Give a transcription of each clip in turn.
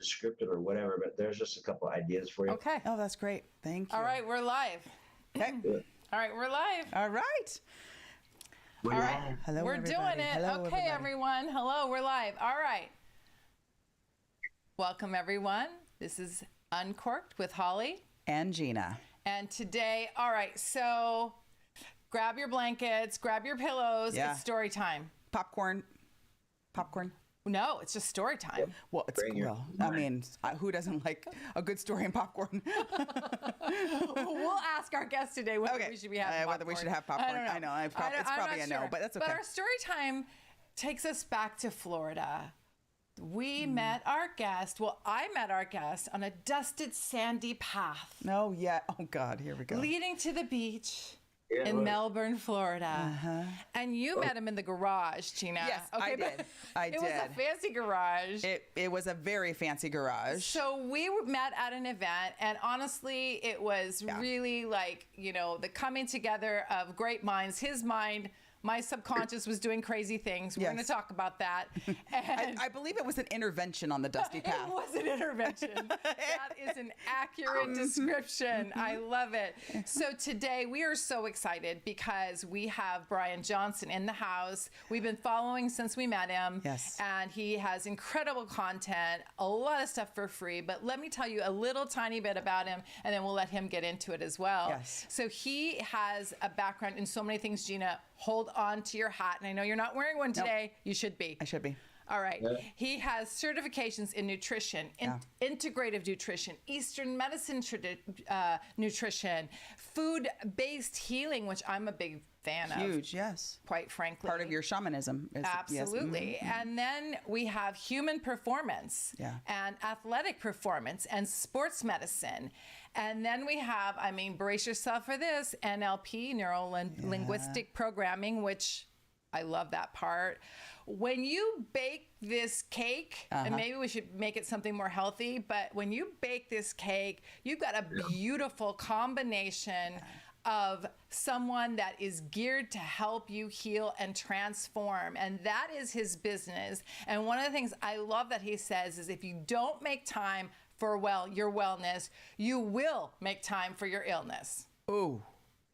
scripted or whatever, but there's just a couple ideas for you. Okay. Oh, that's great. Thank you. All right, we're live. Okay. All right, we're live. All right. All All right. Hello, we're everybody. doing it. Hello, okay, everybody. everyone. Hello, we're live. All right. Welcome, everyone. This is Uncorked with Holly And Gina. And today, all right, so grab your blankets, grab your pillows. Yeah. It's story time. Popcorn. No, it's just story time. Well, it's I mean, who doesn't like a good story and popcorn? We'll ask our guests today whether we should be having popcorn. whether we should have popcorn. I know. It's probably a no, but that's okay. But our story time takes us back to Florida. We met our guest. Well, I met our guest on a dusted, sandy path. Oh, yeah. Oh, God. Here we go. Leading to the beach in Melbourne, Florida. And you met him in the garage, Gina. Yes, I did. It was a fancy garage. It was a very fancy garage. So we met at an event, and honestly, it was really like, the coming together of great minds. His mind, my subconscious was doing crazy things. We're going to talk about that. And I believe it was an intervention on the dusty path. It was an intervention. That is an accurate description. I love it. So today we are so excited because we have Brian Johnson in the house. We've been following since we met him. Yes. And he has incredible content, a lot of stuff for free. But let me tell you a little tiny bit about him, and then we'll let him get into it as well. Yes. So he has a background in so many things, Gina. Hold on to your hat. And I know you're not wearing one today. Nope. You should be. I should be. All right. Yeah. He has certifications in nutrition, integrative nutrition, Eastern medicine nutrition, food-based healing, which I'm a big fan of. Huge, yes. Quite frankly. Part of your shamanism. Absolutely. Yes. And then we have human performance and athletic performance and sports medicine. And then we have, brace yourself for this, NLP, neuro-linguistic programming, which I love that part. When you bake this cake, and maybe we should make it something more healthy, but when you bake this cake, you've got a beautiful combination of someone that is geared to help you heal and transform. And that is his business. And one of the things I love that he says is if you don't make time for your wellness, you will make time for your illness. Ooh.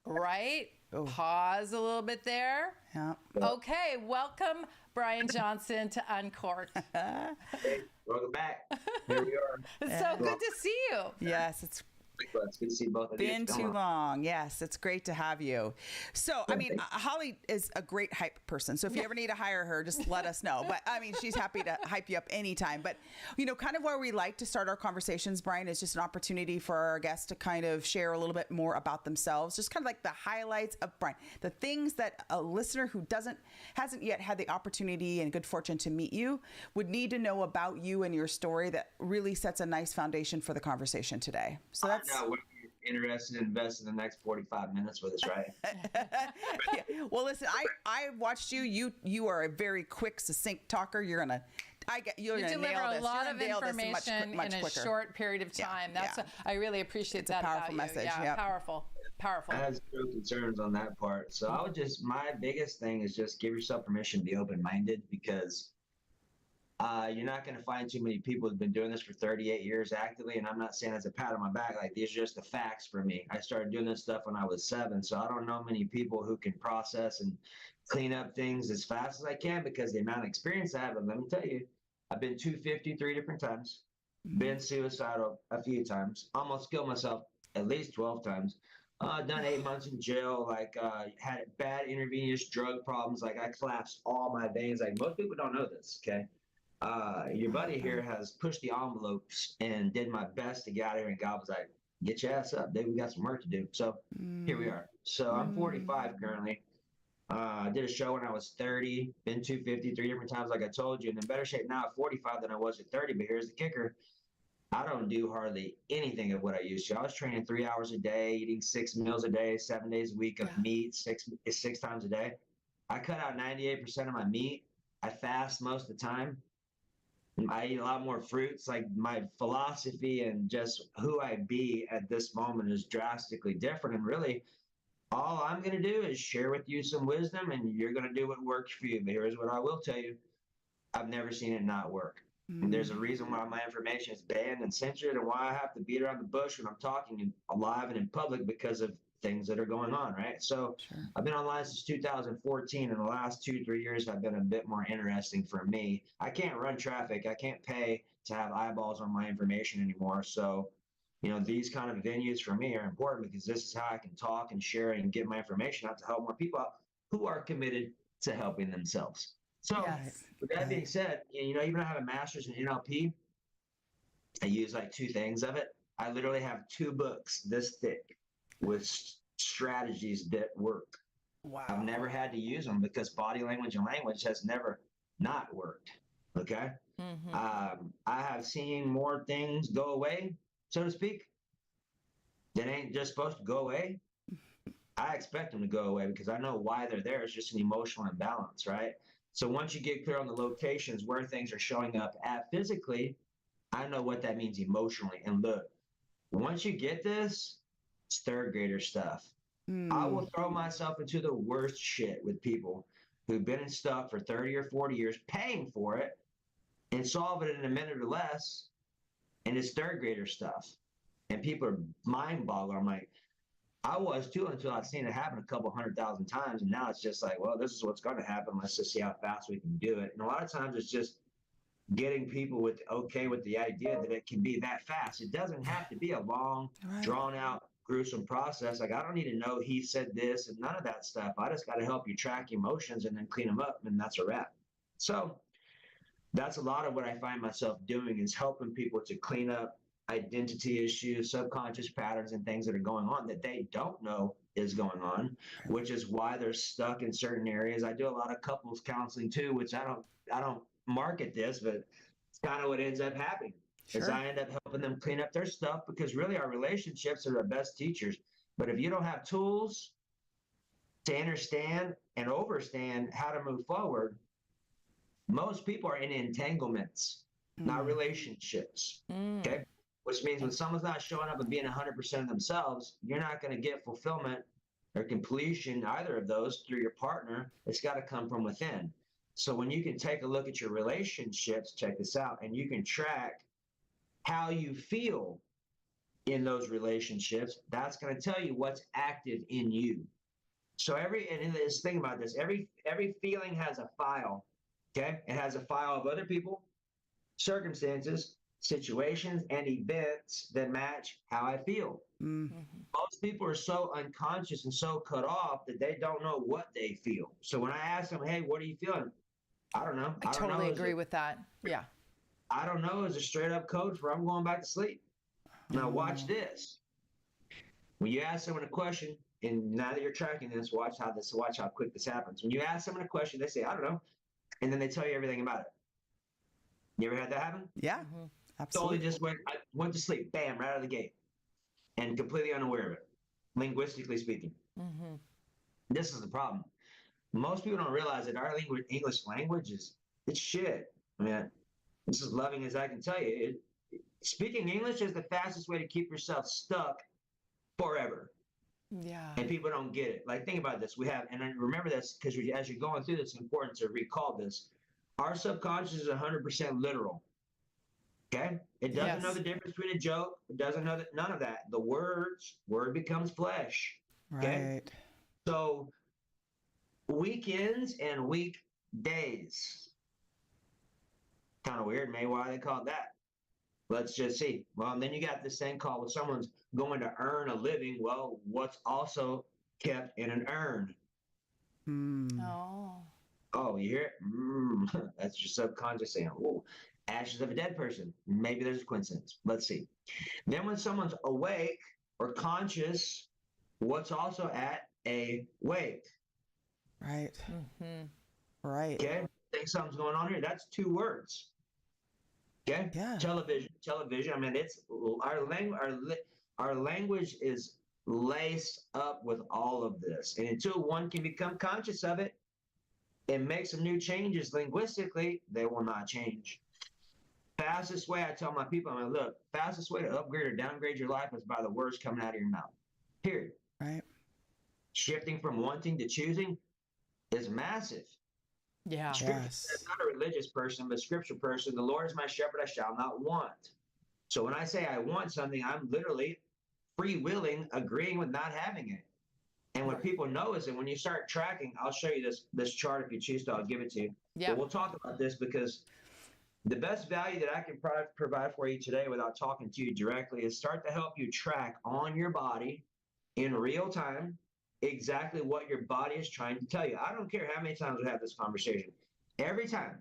Right? Ooh. Pause a little bit there. Yeah. Okay, welcome Brian Johnson to Uncorked. Hey, welcome back. Here we are. It's so good to see you. Yes, it's good to see both of you. Been too long. Yes, it's great to have you. So, Holly is a great hype person. So if you ever need to hire her, just let us know. But she's happy to hype you up anytime. But, kind of where we like to start our conversations, Brian, is just an opportunity for our guests to kind of share a little bit more about themselves. Just kind of like the highlights of Brian, the things that a listener who hasn't yet had the opportunity and good fortune to meet you would need to know about you and your story that really sets a nice foundation for the conversation today. So that's we're interested in investing the next 45 minutes with us, right? Well, listen, I watched you. You are a very quick, succinct talker. You deliver a lot of information in a short period of time. I really appreciate that. It's a powerful message. Yeah, powerful. I have zero concerns on that part. So my biggest thing is just give yourself permission to be open-minded, because you're not going to find too many people who've been doing this for 38 years actively. And I'm not saying as a pat on my back, like these are just the facts for me. I started doing this stuff when I was 7. So I don't know many people who can process and clean up things as fast as I can because the amount of experience I have. But let me tell you, I've been 250 3 different times, been suicidal a few times, almost killed myself at least 12 times. Done 8 months in jail, had bad intravenous drug problems. Like I collapsed all my veins. Like most people don't know this, okay? Your buddy here has pushed the envelopes and did my best to get out of here, and God was like, get your ass up, dude. We got some work to do. So here we are. So I'm 45 currently. I did a show when I was 30, been 250 3 different times, like I told you, and in better shape now at 45 than I was at 30. But here's the kicker. I don't do hardly anything of what I used to. I was training 3 hours a day, eating 6 meals a day, 7 days a week of meat, six times a day. I cut out 98% of my meat. I fast most of the time. I eat a lot more fruits. Like my philosophy and just who I be at this moment is drastically different. And really, all I'm going to do is share with you some wisdom, and you're going to do what works for you. But here's what I will tell you. I've never seen it not work. And there's a reason why my information is banned and censored, and why I have to beat around the bush when I'm talking live and in public because of things that are going on, right? So I've been online since 2014, and the last 2-3 years have been a bit more interesting for me. I can't run traffic. I can't pay to have eyeballs on my information anymore. So, these kind of venues for me are important because this is how I can talk and share and get my information out to help more people out who are committed to helping themselves. So with that being said, even though I have a master's in NLP, I use like 2 things of it. I literally have 2 books this thick with strategies that work. Wow. I've never had to use them because body language and language has never not worked. Okay. I have seen more things go away, so to speak, that ain't just supposed to go away. I expect them to go away because I know why they're there. It's just an emotional imbalance, right? So once you get clear on the locations where things are showing up at physically, I know what that means emotionally. And look, once you get this, it's 3rd grader stuff. I will throw myself into the worst shit with people who've been stuck for 30 or 40 years, paying for it, and solve it in a minute or less. And it's 3rd grader stuff. And people are mind boggled. I'm like, I was too until I've seen it happen a couple 100,000 times. And now it's just like, well, this is what's going to happen. Let's just see how fast we can do it. And a lot of times it's just getting people with the idea that it can be that fast. It doesn't have to be a long, drawn out, gruesome process. Like, I don't need to know he said this and none of that stuff. I just got to help you track emotions and then clean them up, and that's a wrap. So that's a lot of what I find myself doing, is helping people to clean up identity issues, subconscious patterns, and things that are going on that they don't know is going on, which is why they're stuck in certain areas. I do a lot of couples counseling too, which I don't market this, but it's kind of what ends up happening. Is I end up helping them clean up their stuff, because really our relationships are our best teachers. But if you don't have tools to understand and overstand how to move forward, most people are in entanglements, not relationships. Okay. Which means when someone's not showing up and being 100% of themselves, you're not going to get fulfillment or completion, either of those, through your partner. It's got to come from within. So when you can take a look at your relationships, check this out, and you can track how you feel in those relationships, that's going to tell you what's active in you. So and this thing about this, every feeling has a file. Okay. It has a file of other people, circumstances, situations, and events that match how I feel. Most people are so unconscious and so cut off that they don't know what they feel. So when I ask them, hey, what are you feeling? I don't know. I totally agree with that. Yeah. I don't know is a straight up code for I'm going back to sleep. Now watch this. When you ask someone a question, and now that you're tracking this, watch how quick this happens. When you ask someone a question, they say, I don't know. And then they tell you everything about it. You ever had that happen? Yeah, absolutely. Totally just went to sleep, bam, right out of the gate, and completely unaware of it, linguistically speaking. This is the problem. Most people don't realize that our English language it's shit. I mean, it's as loving as I can tell you. Speaking English is the fastest way to keep yourself stuck forever. Yeah. And people don't get it. Like, think about this. And remember this, because as you're going through this, it's important to recall this. Our subconscious is 100% literal. Okay? It doesn't know the difference between a joke. It doesn't know none of that. The word becomes flesh. Okay? Right. So weekends and weekdays. Kind of weird, maybe why they call it that. Let's just see. Well, and then you got this thing called when someone's going to earn a living. Well, what's also kept in an urn? Oh, you hear it? That's your subconscious saying, oh, ashes of a dead person. Maybe there's a coincidence. Let's see. Then when someone's awake or conscious, what's also at a wake? Right. Right. Okay. Think something's going on here. That's 2 words. Okay. Yeah. Television. I mean, it's our language is laced up with all of this, and until one can become conscious of it and make some new changes linguistically, they will not change. Fastest way, I tell my people, I'm like, look, fastest way to upgrade or downgrade your life is by the words coming out of your mouth. Period. Right. Shifting from wanting to choosing is massive. Yeah. Scripture Yes. says, not a religious person, but scripture person, the Lord is my shepherd, I shall not want. So when I say I want something, I'm literally free-willing, agreeing with not having it. And what people know is that when you start tracking, I'll show you this chart if you choose to, I'll give it to you. Yeah. But we'll talk about this because the best value that I can provide for you today without talking to you directly is start to help you track on your body in real time exactly what your body is trying to tell you. I don't care how many times we have this conversation. Every time,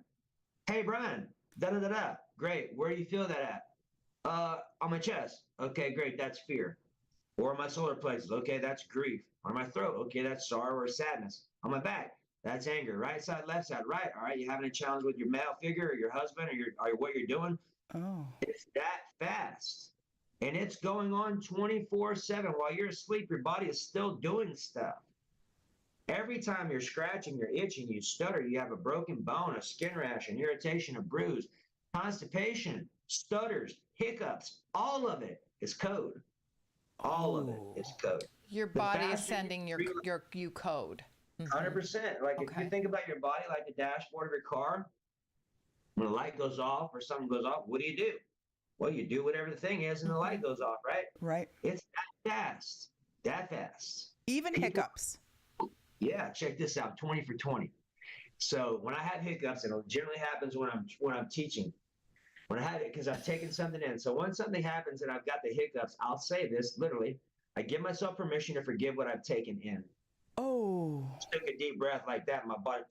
hey, Brian, da-da-da-da, great. Where do you feel that at? On my chest. Okay, great. That's fear. Or my solar plexus. Okay, that's grief. On my throat. Okay, that's sorrow or sadness. On my back, that's anger. Right side, left side. Right. All right. You having a challenge with your male figure or your husband or what you're doing? Oh. It's that fast. And it's going on 24/7. While you're asleep, your body is still doing stuff. Every time you're scratching, you're itching, you stutter, you have a broken bone, a skin rash, an irritation, a bruise, constipation, stutters, hiccups, all of it is code. All of it is code. Your The body is faster sending you you code. 100%. Like if Okay. you think about your body like the dashboard of your car, when the light goes off or something goes off, what do? Well, you do whatever the thing is and the light goes off, right? Right. It's that fast. That fast. Even hiccups. Yeah, check this out, 20 for 20. So when I have hiccups, and it generally happens when I'm teaching. When I have it, because I've taken something in. So when something happens and I've got the hiccups, I'll say this literally. I give myself permission to forgive what I've taken in. Oh. Just took a deep breath like that in my body.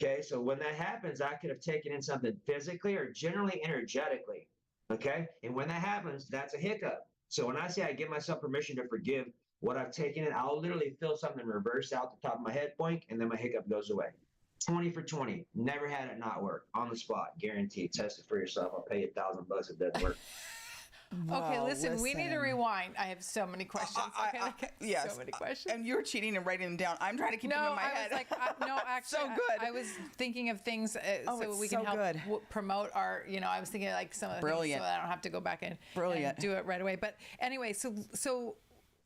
Okay, so when that happens, I could have taken in something physically or generally energetically. Okay, and when that happens, that's a hiccup. So when I say I give myself permission to forgive what I've taken in, I'll literally feel something reverse out the top of my head, boink, and then my hiccup goes away. 20 for 20. Never had it not work. On the spot, guaranteed. Test it for yourself. I'll pay you $1,000 if it doesn't work. Okay, Wow, listen, we need to rewind. I have so many questions. Okay, yes. so many questions. And you're cheating and writing them down. I'm trying to keep them in my head. I was like, no, actually, So good. I was thinking of things so it's we can so help good. promote our. I was thinking like some of the Brilliant. things so I don't have to go back and Brilliant. do it right away. But anyway, so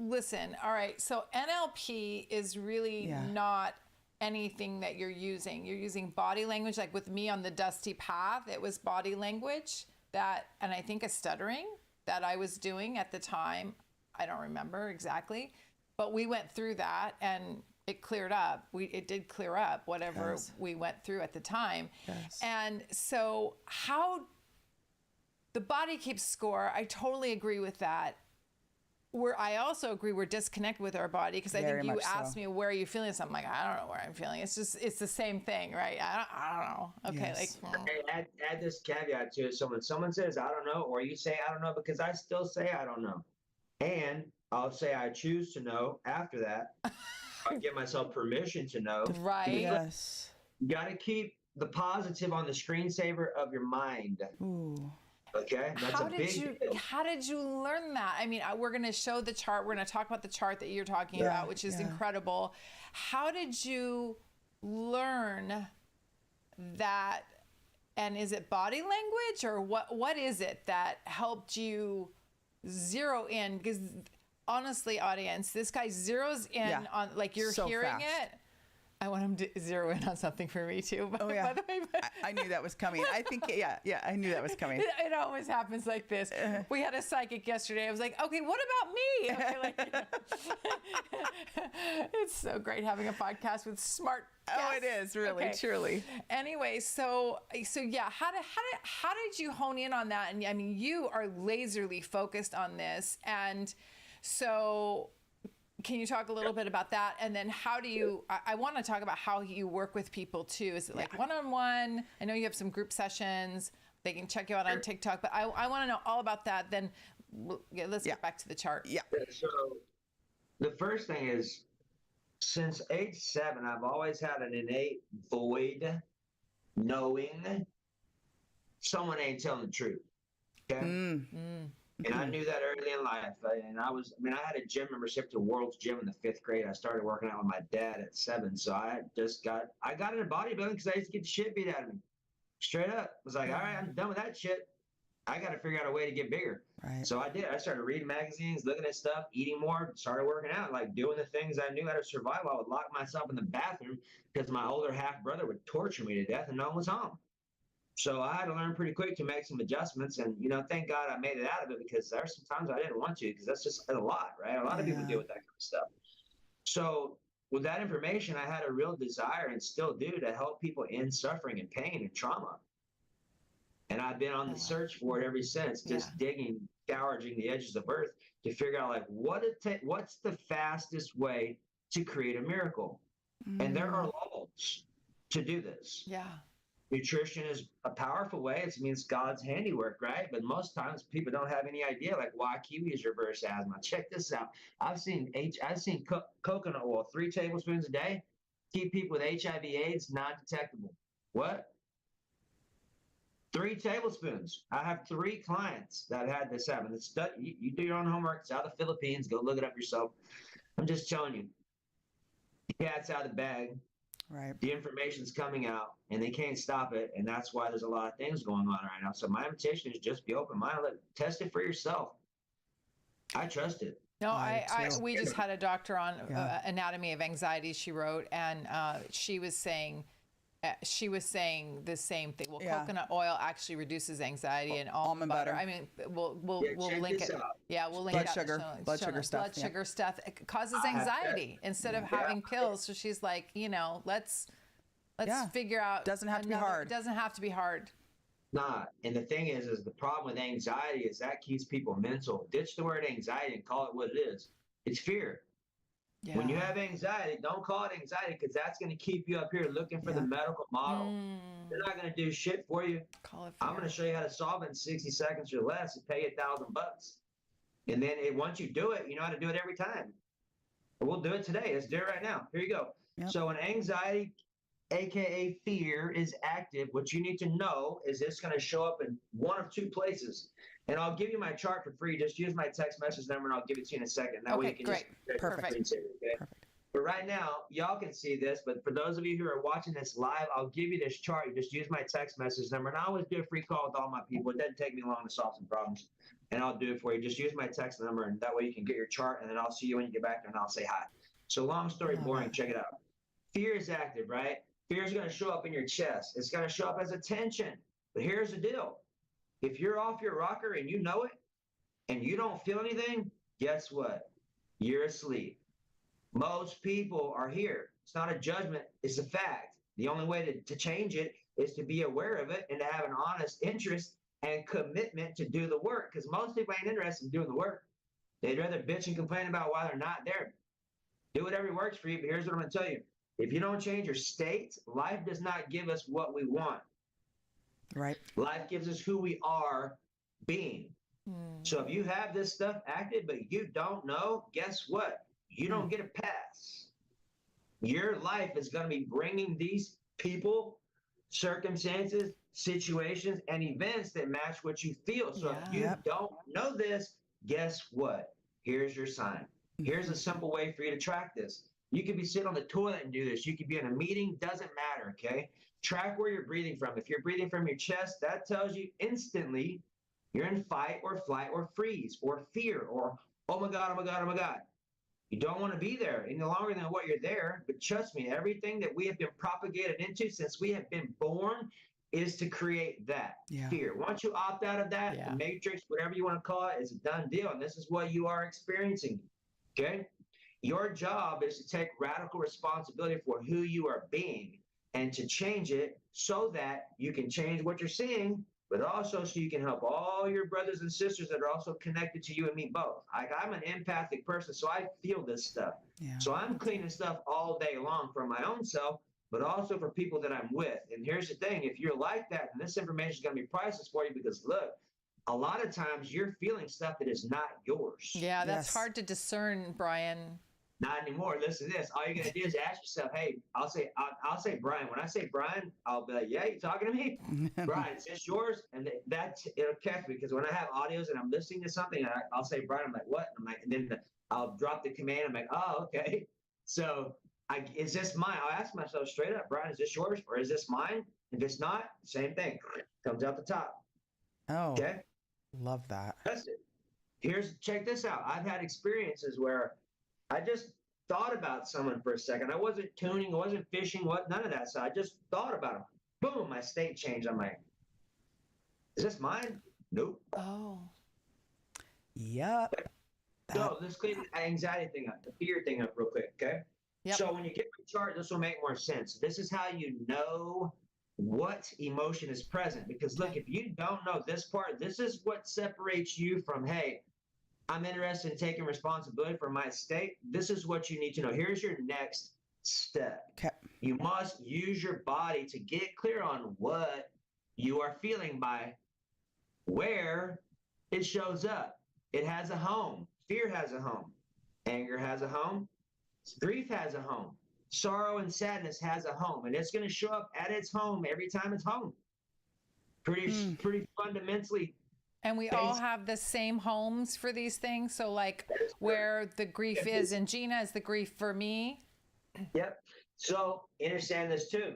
listen. All right, so NLP is really not anything that you're using. You're using body language. Like with me on the Dusty Path, it was body language and I think a stuttering that I was doing at the time. I don't remember exactly, but we went through that and it cleared up. It did clear up whatever we went through at the time. Yes. And so how the body keeps score, I totally agree with that. I also agree we're disconnected with our body because I Very think you much so. asked me where are you feeling something. I'm like, I don't know where I'm feeling. It's the same thing, right? I don't know. Okay, Yes. Hey, add this caveat to it. So when someone says I don't know, or you say I don't know, because I still say I don't know, and I'll say I choose to know after that. I give myself permission to know. right. Yes. You got to keep the positive on the screensaver of your mind. Ooh. Okay, that's a big deal. How did you learn that? I mean, we're going to show the chart. We're going to talk about the chart that you're talking about, which is incredible. How did you learn that? And is it body language or what is it that helped you zero in? Because honestly, audience, this guy zeroes in on, like, you're So hearing fast. it. I want him to zero in on something for me too. Oh yeah. By the way, but I knew that was coming. I think I knew that was coming. it always happens like this. We had a psychic yesterday. I was like, okay, what about me? Okay, like, it's so great having a podcast with smart guests. Oh, it is really, Okay. truly. Anyway, so yeah, how did you hone in on that? And I mean, you are laserly focused on this, and so. Can you talk a little bit about that? And then how do you, I want to talk about how you work with people too. Is it like one-on-one? I know you have some group sessions. They can check you out on TikTok, but I want to know all about that. Then let's get back to the chart. Yeah. So the first thing is, since age 7, I've always had an innate void knowing someone ain't telling the truth. Okay. And I knew that early in life. And I had a gym membership to World's Gym in the 5th grade. I started working out with my dad at 7. So I got into bodybuilding because I used to get the shit beat out of me. Straight up. I was like, all right, I'm done with that shit. I got to figure out a way to get bigger. Right. So I did. I started reading magazines, looking at stuff, eating more, started working out, like doing the things I knew how to survive. I would lock myself in the bathroom because my older half brother would torture me to death and no one was home. So I had to learn pretty quick to make some adjustments. And, thank God I made it out of it, because there's some times I didn't want to, because that's just a lot, right? A lot of people deal with that kind of stuff. So with that information, I had a real desire, and still do, to help people end suffering and pain and trauma. And I've been on the search for it ever since, just digging, gouging the edges of earth to figure out, like, what's the fastest way to create a miracle? And there are laws to do this. Yeah. Nutrition is a powerful way. It means God's handiwork, right? But most times people don't have any idea, like, why kiwis reverse asthma. Check this out. I've seen coconut oil, 3 tablespoons a day, keep people with HIV/AIDS non-detectable. What? 3 tablespoons. I have 3 clients that had this happen. You do your own homework. It's out of the Philippines. Go look it up yourself. I'm just telling you. The cat's out of the bag. Right. The information's coming out, and they can't stop it. And that's why there's a lot of things going on right now. So my invitation is just be open-minded. Test it for yourself. I trust it. No, we just had a doctor on Anatomy of Anxiety, she wrote, and she was saying the same thing. Well, coconut oil actually reduces anxiety, and almond butter. I mean, we'll link it. Yeah, we'll link blood sugar stuff. Blood sugar stuff. It causes anxiety instead of having pills. So she's like, let's figure out. Doesn't have to be hard. It doesn't have to be hard. Not. And the thing is the problem with anxiety is that keeps people mental. Ditch the word anxiety and call it what it is. It's fear. Yeah. When you have anxiety, don't call it anxiety, because that's going to keep you up here looking for the medical model. They're not going to do shit for you. Call it fear. I'm going to show you how to solve it in 60 seconds or less and pay you $1,000. And then once you do it, you know how to do it every time. And we'll do it today. Let's do it right now. Here you go. Yep. So when anxiety, AKA fear, is active, what you need to know is it's going to show up in one of 2 places. And I'll give you my chart for free. Just use my text message number, and I'll give it to you in a second. That way you can great. Just Perfect. Okay? Perfect. But right now, y'all can see this. But for those of you who are watching this live, I'll give you this chart. You just use my text message number. And I always do a free call with all my people. It doesn't take me long to solve some problems. And I'll do it for you. Just use my text number, and that way you can get your chart. And then I'll see you when you get back there, and I'll say hi. So long story boring, check it out. Fear is active, right? Fear is going to show up in your chest. It's going to show up as a tension. But here's the deal. If you're off your rocker and you know it, and you don't feel anything, guess what? You're asleep. Most people are here. It's not a judgment. It's a fact. The only way to change it is to be aware of it and to have an honest interest and commitment to do the work, because most people ain't interested in doing the work. They'd rather bitch and complain about why they're not there. Do whatever works for you, but here's what I'm going to tell you. If you don't change your state, life does not give us what we want. Right. Life gives us who we are being. So if you have this stuff active, but you don't know, guess what? You don't get a pass. Your life is going to be bringing these people, circumstances, situations, and events that match what you feel. So if you don't know this, guess what? Here's your sign. Here's a simple way for you to track this. You could be sitting on the toilet and do this. You could be in a meeting, doesn't matter, okay? Track where you're breathing from. If you're breathing from your chest, that tells you instantly you're in fight or flight or freeze or fear or, oh my God, oh my God, oh my God. You don't want to be there any longer than what you're there. But trust me, everything that we have been propagated into since we have been born is to create that fear. Once you opt out of that, the matrix, whatever you want to call it, is a done deal. And this is what you are experiencing, okay? Your job is to take radical responsibility for who you are being and to change it so that you can change what you're seeing, but also so you can help all your brothers and sisters that are also connected to you and me both. I'm an empathic person, so I feel this stuff. So I'm cleaning stuff all day long for my own self, but also for people that I'm with. And here's the thing. If you're like that, then this information is going to be priceless for you, because look, a lot of times you're feeling stuff that is not yours. Yeah, that's hard to discern, Brian. Not anymore. Listen to this. All you gotta do is ask yourself, hey, I'll say Brian. When I say Brian, I'll be like, yeah, you talking to me? Brian, is this yours? And it'll catch me, because when I have audios and I'm listening to something, I'll say Brian, I'm like, what? I'm like, and then I'll drop the command. I'm like, oh, okay. So is this mine? I'll ask myself straight up, Brian, is this yours or is this mine? If it's not, same thing. Comes out the top. Oh. Okay. Love that. That's it. Check this out. I've had experiences where I just thought about someone for a second. I wasn't tuning, I wasn't fishing, none of that. So I just thought about them. Boom, my state changed. I'm like, is this mine? Nope. Oh. Yep. So let's clean the anxiety thing up, the fear thing up real quick, okay? Yep. So when you get my chart, this will make more sense. This is how you know what emotion is present. Because look, if you don't know this part, this is what separates you from, hey, I'm interested in taking responsibility for my state. This is what you need to know. Here's your next step. Okay. You must use your body to get clear on what you are feeling by where it shows up. It has a home. Fear has a home. Anger has a home. Grief has a home. Sorrow and sadness has a home. And it's going to show up at its home every time it's home. Pretty fundamentally. And we all have the same homes for these things. So like where the grief is in Gina is the grief for me. Yep. So understand this too.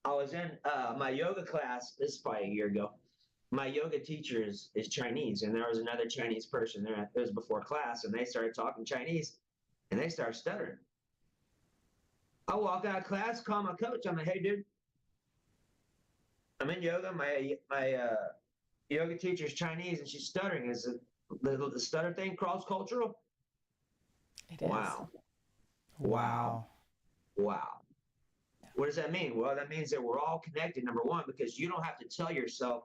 I was in my yoga class, this is probably a year ago. My yoga teacher is Chinese, and there was another Chinese person there. It was before class, and they started talking Chinese, and they started stuttering. I walk out of class, call my coach. I'm like, hey, dude, I'm in yoga. My yoga teacher is Chinese, and she's stuttering. Is the stutter thing cross-cultural? It is. Wow. Wow. Wow. What does that mean? Well, that means that we're all connected, number one, because you don't have to tell yourself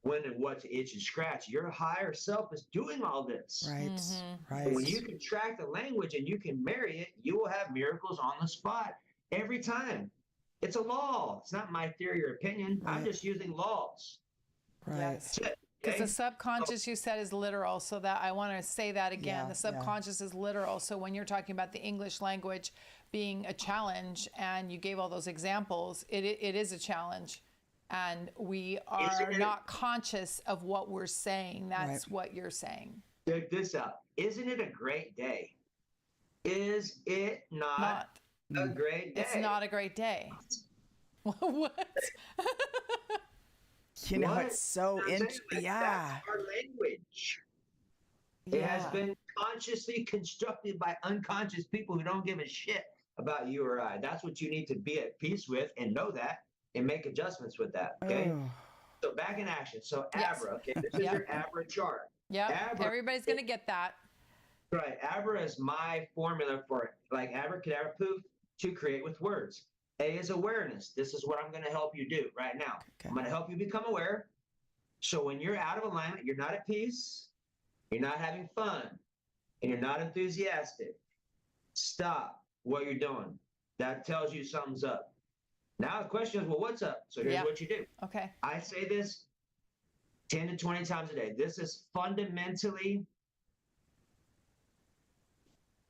when and what to itch and scratch. Your higher self is doing all this. Right. Mm-hmm. Right. But when you can track the language and you can marry it, you will have miracles on the spot every time. It's a law. It's not my theory or opinion. Right. I'm just using laws. Right. Yes. That's it, Because okay? the subconscious, you said, is literal. So that I want to say that again. Yeah, The subconscious is literal. So when you're talking about the English language being a challenge, and you gave all those examples, it is a challenge. And we are not conscious of what we're saying. That's what you're saying. Check this out. Isn't it a great day? Is it not a great day? It's not a great day. What? You know, What? it's so That's yeah. our language. It has been consciously constructed by unconscious people who don't give a shit about you or I. That's what you need to be at peace with and know that and make adjustments with that. Okay. Oh. So back in action. So Yes. Abra, okay, this is your Abra chart. Yeah. Abra- Everybody's going to get that. Right. Abra is my formula for like abracadabra poof to create with words. A is awareness. This is what I'm going to help you do right now. Okay. I'm going to help you become aware. So when you're out of alignment, you're not at peace, you're not having fun, and you're not enthusiastic. Stop what you're doing. That tells you something's up. Now the question is, well, what's up? So here's what you do. Okay. I say this 10 to 20 times a day. This is fundamentally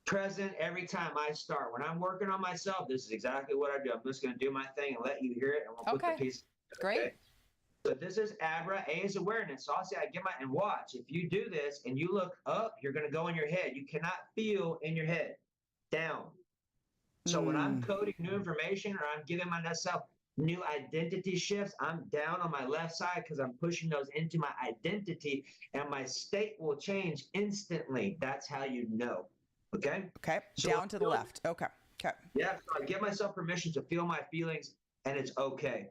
present every time I start. When I'm working on myself, this is exactly what I do. I'm just going to do my thing and let you hear it, and we'll put the piece. Great. Okay? So this is Abra. A is awareness. So I'll say, I get my, and watch. If you do this and you look up, you're going to go in your head. You cannot feel in your head. Down. So when I'm coding new information or I'm giving myself new identity shifts, I'm down on my left side because I'm pushing those into my identity, and my state will change instantly. That's how you know. Okay? Okay. So Down to the left. Okay. Okay. Yeah. So I give myself permission to feel my feelings, and it's okay.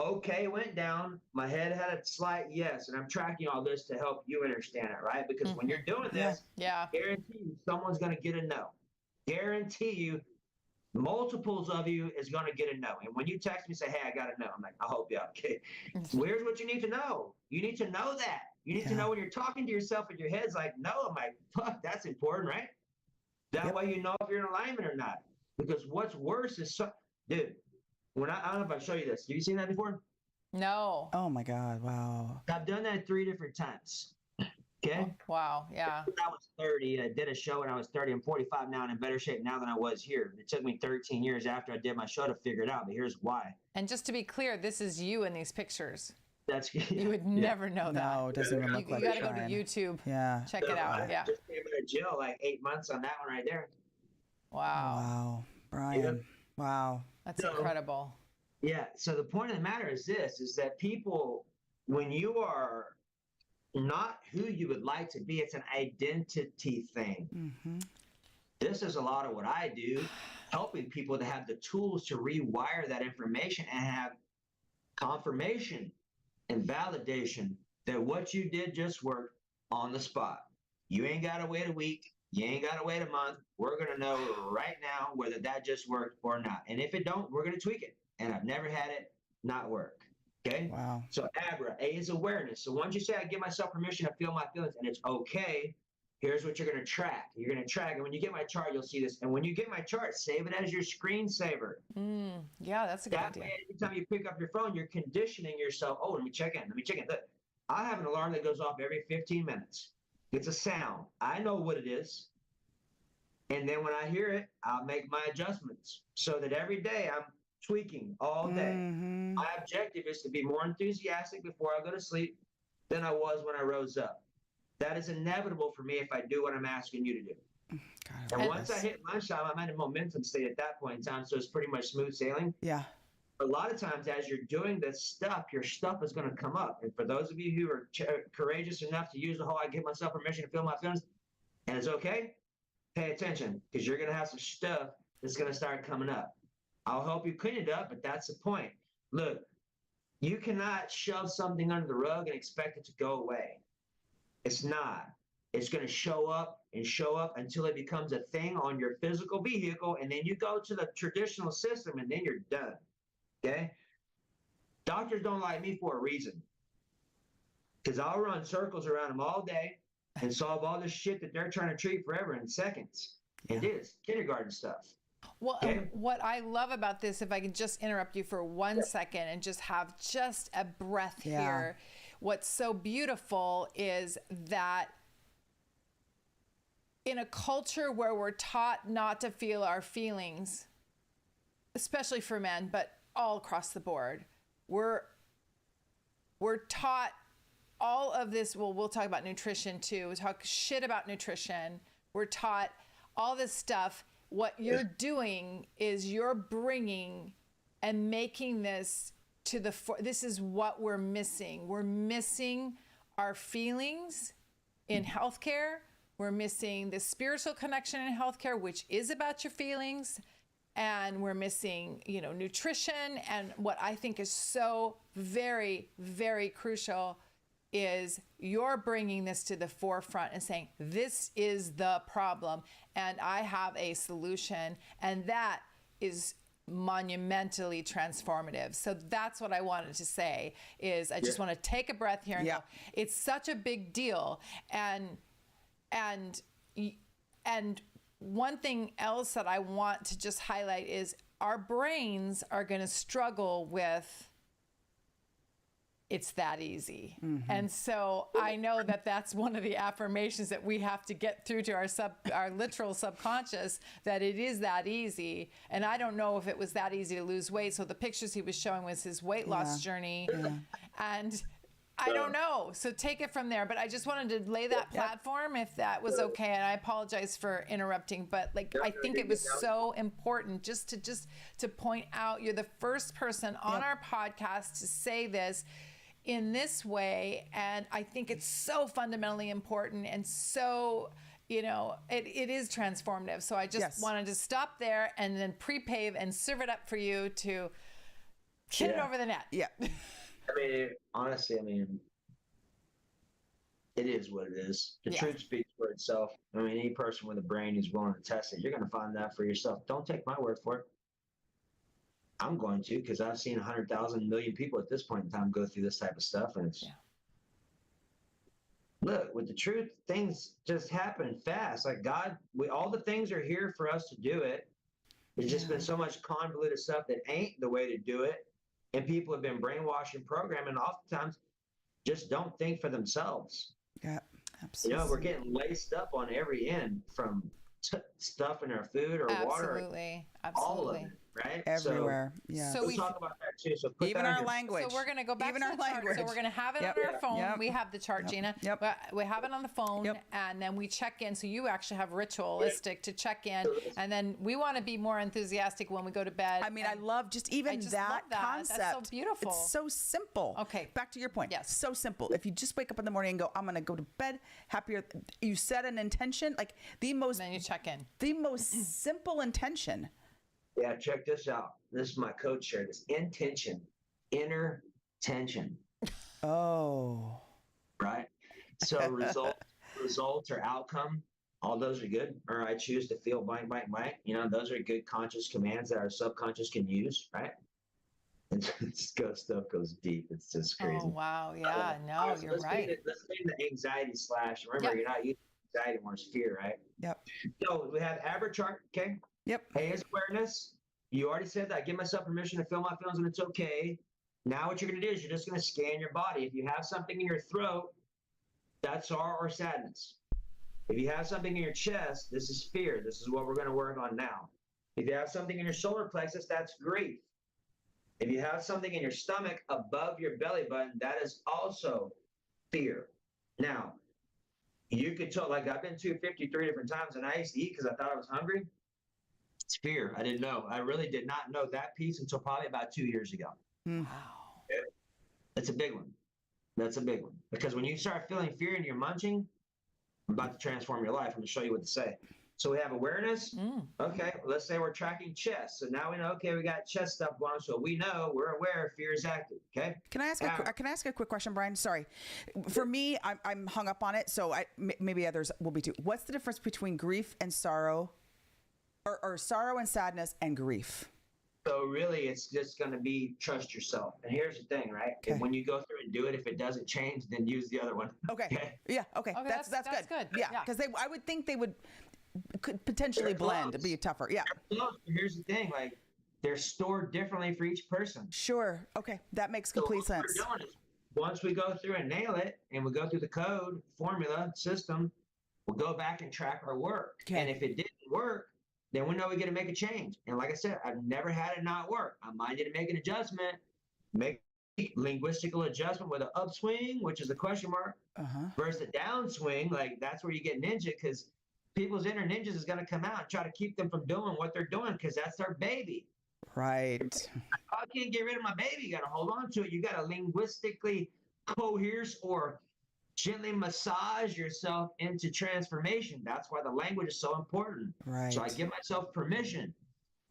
Okay went down. My head had a slight yes, and I'm tracking all this to help you understand it, right? Because when you're doing this, guarantee you someone's going to get a no. Guarantee you multiples of you is going to get a no. And when you text me, say, hey, I got a no. I'm like, I hope you okay. Here's what you need to know. You need to know that. You need to know when you're talking to yourself and your head's like, no. I'm like, fuck, that's important, right? That way you know if you're in alignment or not. Because what's worse is, dude, when I don't know if I show you this. Have you seen that before? No. Oh my God. Wow. I've done that 3 different times. Okay. Oh, wow. Yeah. When I was 30, I did a show when I was 30. I'm 45 now and in better shape now than I was here. It took me 13 years after I did my show to figure it out, but here's why. And just to be clear, this is you in these pictures. That's You would never know that. No, it doesn't even look like You got to go to Brian. YouTube. Yeah. Check it out. Yeah. Just came out of jail like 8 months on that one right there. Wow. Wow. Brian. Wow. That's incredible. Yeah. So the point of the matter is this, is that people, when you are not who you would like to be. It's an identity thing. Mm-hmm. This is a lot of what I do, helping people to have the tools to rewire that information and have confirmation and validation that what you did just worked on the spot. You ain't got to wait a week. You ain't got to wait a month. We're going to know right now whether that just worked or not. And if it don't, we're going to tweak it. And I've never had it not work. Okay? Wow. So ABRA, A is awareness. So once you say, I give myself permission to feel my feelings and it's okay, here's what you're going to track. You're going to track. And when you get my chart, you'll see this. And when you get my chart, save it as your screensaver. Yeah, that's a good idea. Way, anytime you pick up your phone, you're conditioning yourself. Oh, let me check in. Let me check in. Look, I have an alarm that goes off every 15 minutes. It's a sound. I know what it is. And then when I hear it, I'll make my adjustments so that every day I'm tweaking all day. Mm-hmm. My objective is to be more enthusiastic before I go to sleep than I was when I rose up. That is inevitable for me if I do what I'm asking you to do. God, and once I hit lunchtime, I'm at a momentum state at that point in time, so it's pretty much smooth sailing. Yeah. A lot of times as you're doing this stuff, your stuff is going to come up. And for those of you who are courageous enough to use the whole I give myself permission to feel my feelings, and it's okay, pay attention, because you're going to have some stuff that's going to start coming up. I'll help you clean it up, but that's the point. Look, you cannot shove something under the rug and expect it to go away. It's not. It's going to show up until it becomes a thing on your physical vehicle, and then you go to the traditional system, and then you're done. Okay? Doctors don't like me for a reason. Because I'll run circles around them all day and solve all this shit that they're trying to treat forever in seconds. Yeah. It is kindergarten stuff. Well, what I love about this, if I could just interrupt you for 1 second and just have just a breath here. What's so beautiful is that in a culture where we're taught not to feel our feelings, especially for men, but all across the board, we're taught all of this. Well, we'll talk about nutrition too. We'll talk shit about nutrition. We're taught all this stuff. What you're doing is you're bringing and making this to the this is what we're missing. We're missing our feelings in healthcare. We're missing the spiritual connection in healthcare, which is about your feelings. And we're missing, nutrition. And what I think is so very, very crucial is you're bringing this to the forefront and saying, this is the problem and I have a solution. And that is monumentally transformative. So that's what I wanted to say is I just want to take a breath here and go, it's such a big deal. And one thing else that I want to just highlight is our brains are going to struggle with it's that easy. Mm-hmm. And so I know that that's one of the affirmations that we have to get through to our literal subconscious, that it is that easy. And I don't know if it was that easy to lose weight. So the pictures he was showing was his weight loss journey. And I don't know. So take it from there. But I just wanted to lay that platform if that was okay. And I apologize for interrupting, but I think it was so important just to point out you're the first person on our podcast to say this in this way. And I think it's so fundamentally important and so, it is transformative. So I just wanted to stop there and then pre-pave and serve it up for you to get it over the net. Yeah. Honestly, it is what it is. The truth speaks for itself. Any person with a brain who's willing to test it, you're going to find that for yourself. Don't take my word for it. I'm going to, because I've seen 100,000 million people at this point in time go through this type of stuff. And it's, look, with the truth, things just happen fast. Like God, all the things are here for us to do it. There's just been so much convoluted stuff that ain't the way to do it. And people have been brainwashed and programmed, and oftentimes just don't think for themselves. Yeah, absolutely. We're getting laced up on every end from stuff in our food or water. Absolutely. All of it, right? Everywhere. Yeah. So We'll talk about that too. So put Even that in our your- language. So we're going to go back Even to our the chart. language. So we're going to have it Yep. on our phone. Yep. We have the chart, Gina. Yep. We have it on the phone, Yep. and then we check in. So you actually have ritualistic to check in, and then we want to be more enthusiastic when we go to bed. I mean, I love just even just that love that. concept. That's so beautiful. It's so simple. Okay. Back to your point. Yes. So simple. If you just wake up in the morning and go, I'm going to go to bed happier. You set an intention, like the most, then you check in. the most simple intention. Yeah, check this out. This is my coach shirt. It's intention, inner tension, Oh. right? So result or outcome, all those are good. Or I choose to feel blank, blank, blank. You know, those are good conscious commands that our subconscious can use, right? And stuff goes deep. It's just crazy. Oh, wow. Yeah, no, you're right. Let's name the anxiety slash. Remember, you're not using anxiety anymore, it's fear, right? Yep. So we have average chart, okay? Yep. A is awareness. You already said that. I give myself permission to feel my feelings and it's okay. Now what you're going to do is you're just going to scan your body. If you have something in your throat, that's sorrow or sadness. If you have something in your chest, this is fear. This is what we're going to work on now. If you have something in your solar plexus, that's grief. If you have something in your stomach above your belly button, that is also fear. Now, you could tell, like I've been to 53 different times and I used to eat because I thought I was hungry. It's fear. I didn't know. I really did not know that piece until probably about 2 years ago. Mm. Wow. That's a big one. That's a big one. Because when you start feeling fear and you're munching, I'm about to transform your life. I'm going to show you what to say. So we have awareness. Okay, let's say we're tracking chest. So now we know, okay, we got chest stuff going on. So we know, we're aware, fear is active. Okay. Can I ask a quick question, Brian? Sorry. For me, I'm hung up on it. So maybe others will be too. What's the difference between grief and sorrow, or sorrow and sadness and grief? So really, it's just going to be trust yourself. And here's the thing, right? Okay. When you go through and do it, if it doesn't change, then use the other one. Okay. Yeah. Okay. Okay, That's that's good. Yeah. Yeah. Because I would think they could potentially They're blend, close. be tougher. Yeah. Here's the thing, like they're stored differently for each person. Sure. Okay. That makes So complete what we're sense. doing is, once we go through and nail it, and we go through the code, formula, system, we'll go back and track our work. Okay. And if it didn't work, then we know we got to make a change. And like I said, I've never had it not work. I'm minded to make an adjustment, make linguistical adjustment with an upswing, which is a question mark, versus a downswing. Like that's where you get ninja, because people's inner ninjas is going to come out and try to keep them from doing what they're doing because that's their baby. Right. I can't get rid of my baby. You got to hold on to it. You got to linguistically coerce or gently massage yourself into transformation. That's why the language is so important. Right. So I give myself permission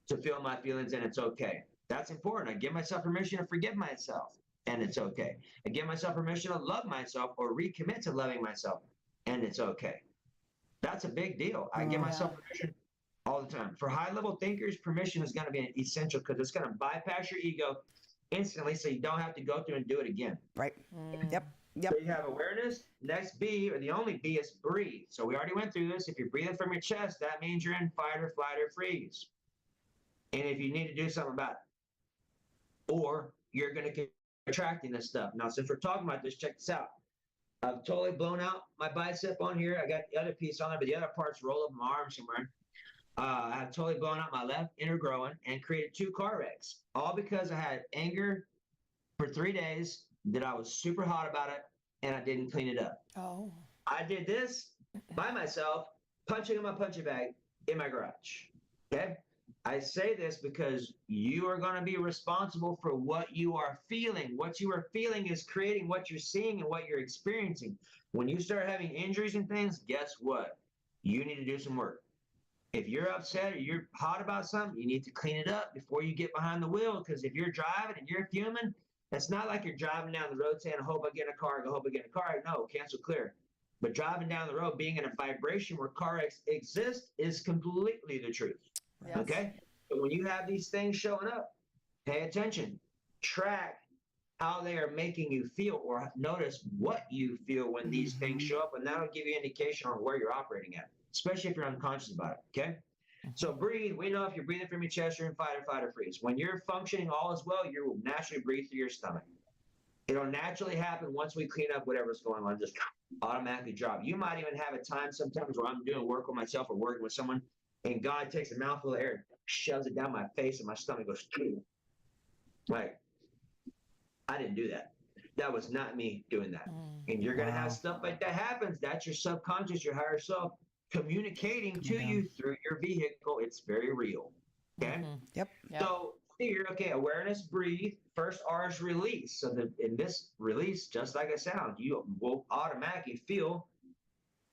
to feel my feelings and it's okay. That's important. I give myself permission to forgive myself and it's okay. I give myself permission to love myself or recommit to loving myself and it's okay. That's a big deal. I give myself permission all the time. For high-level thinkers, permission is going to be essential because it's going to bypass your ego instantly so you don't have to go through and do it again. Right. Yep. Yep. So you have awareness. Next B, or the only B, is breathe. So we already went through this. If you're breathing from your chest, that means you're in fight or flight or freeze. And if you need to do something about it, or you're going to keep attracting this stuff. Now, since we're talking about this, check this out. I've totally blown out my bicep on here. I got the other piece on there, but the other parts roll up my arm somewhere. I've totally blown out my left inner groin and created 2 car wrecks, all because I had anger for 3 days that I was super hot about it and I didn't clean it up. Oh. I did this by myself, punching in my punching bag in my garage. Okay? I say this because you are going to be responsible for what you are feeling. What you are feeling is creating what you're seeing and what you're experiencing. When you start having injuries and things, guess what? You need to do some work. If you're upset or you're hot about something, you need to clean it up before you get behind the wheel. Because if you're driving and you're fuming, it's not like you're driving down the road saying, I hope I get in a car, I hope I get in a car. No, cancel clear. But driving down the road, being in a vibration where car wrecks exist is completely the truth. Yes. Okay? But when you have these things showing up, pay attention. Track how they are making you feel, or notice what you feel when these things show up, and that'll give you indication on where you're operating at, especially if you're unconscious about it, okay? So breathe. We know if you're breathing from your chest, you're in fight or flight or freeze. When you're functioning all is well, you will naturally breathe through your stomach. It'll naturally happen once we clean up whatever's going on, just automatically drop. You might even have a time sometimes where I'm doing work with myself or working with someone, and God takes a mouthful of air and shoves it down my face, and my stomach goes, like, I didn't do that. That was not me doing that. And you're going to have stuff like that happens. That's your subconscious, your higher self communicating to you through your vehicle. It's very real. Okay. Yep. So here, okay, awareness, breathe. First R is release. So in this release, just like a sound, you will automatically feel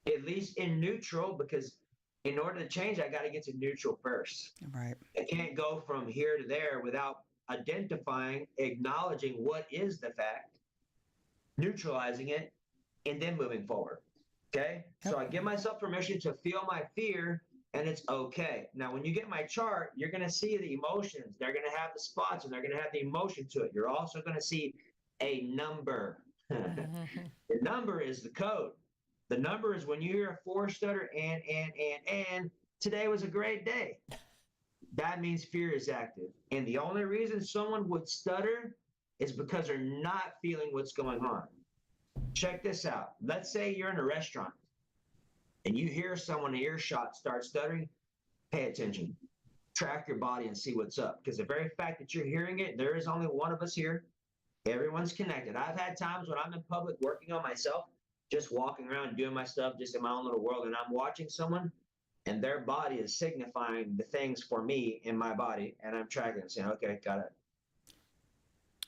at least in neutral, because in order to change, I got to get to neutral first. Right. I can't go from here to there without identifying, acknowledging what is the fact, neutralizing it, and then moving forward. Okay. Yep. So I give myself permission to feel my fear, and it's okay. Now, when you get my chart, you're going to see the emotions. They're going to have the spots, and they're going to have the emotion to it. You're also going to see a number. The number is the code. The number is when you hear a 4 stutter and today was a great day. That means fear is active. And the only reason someone would stutter is because they're not feeling what's going on. Check this out. Let's say you're in a restaurant and you hear someone in earshot start stuttering. Pay attention. Track your body and see what's up. Because the very fact that you're hearing it, there is only one of us here. Everyone's connected. I've had times when I'm in public working on myself, just walking around doing my stuff, just in my own little world, and I'm watching someone, and their body is signifying the things for me in my body, and I'm tracking and saying, okay, got it.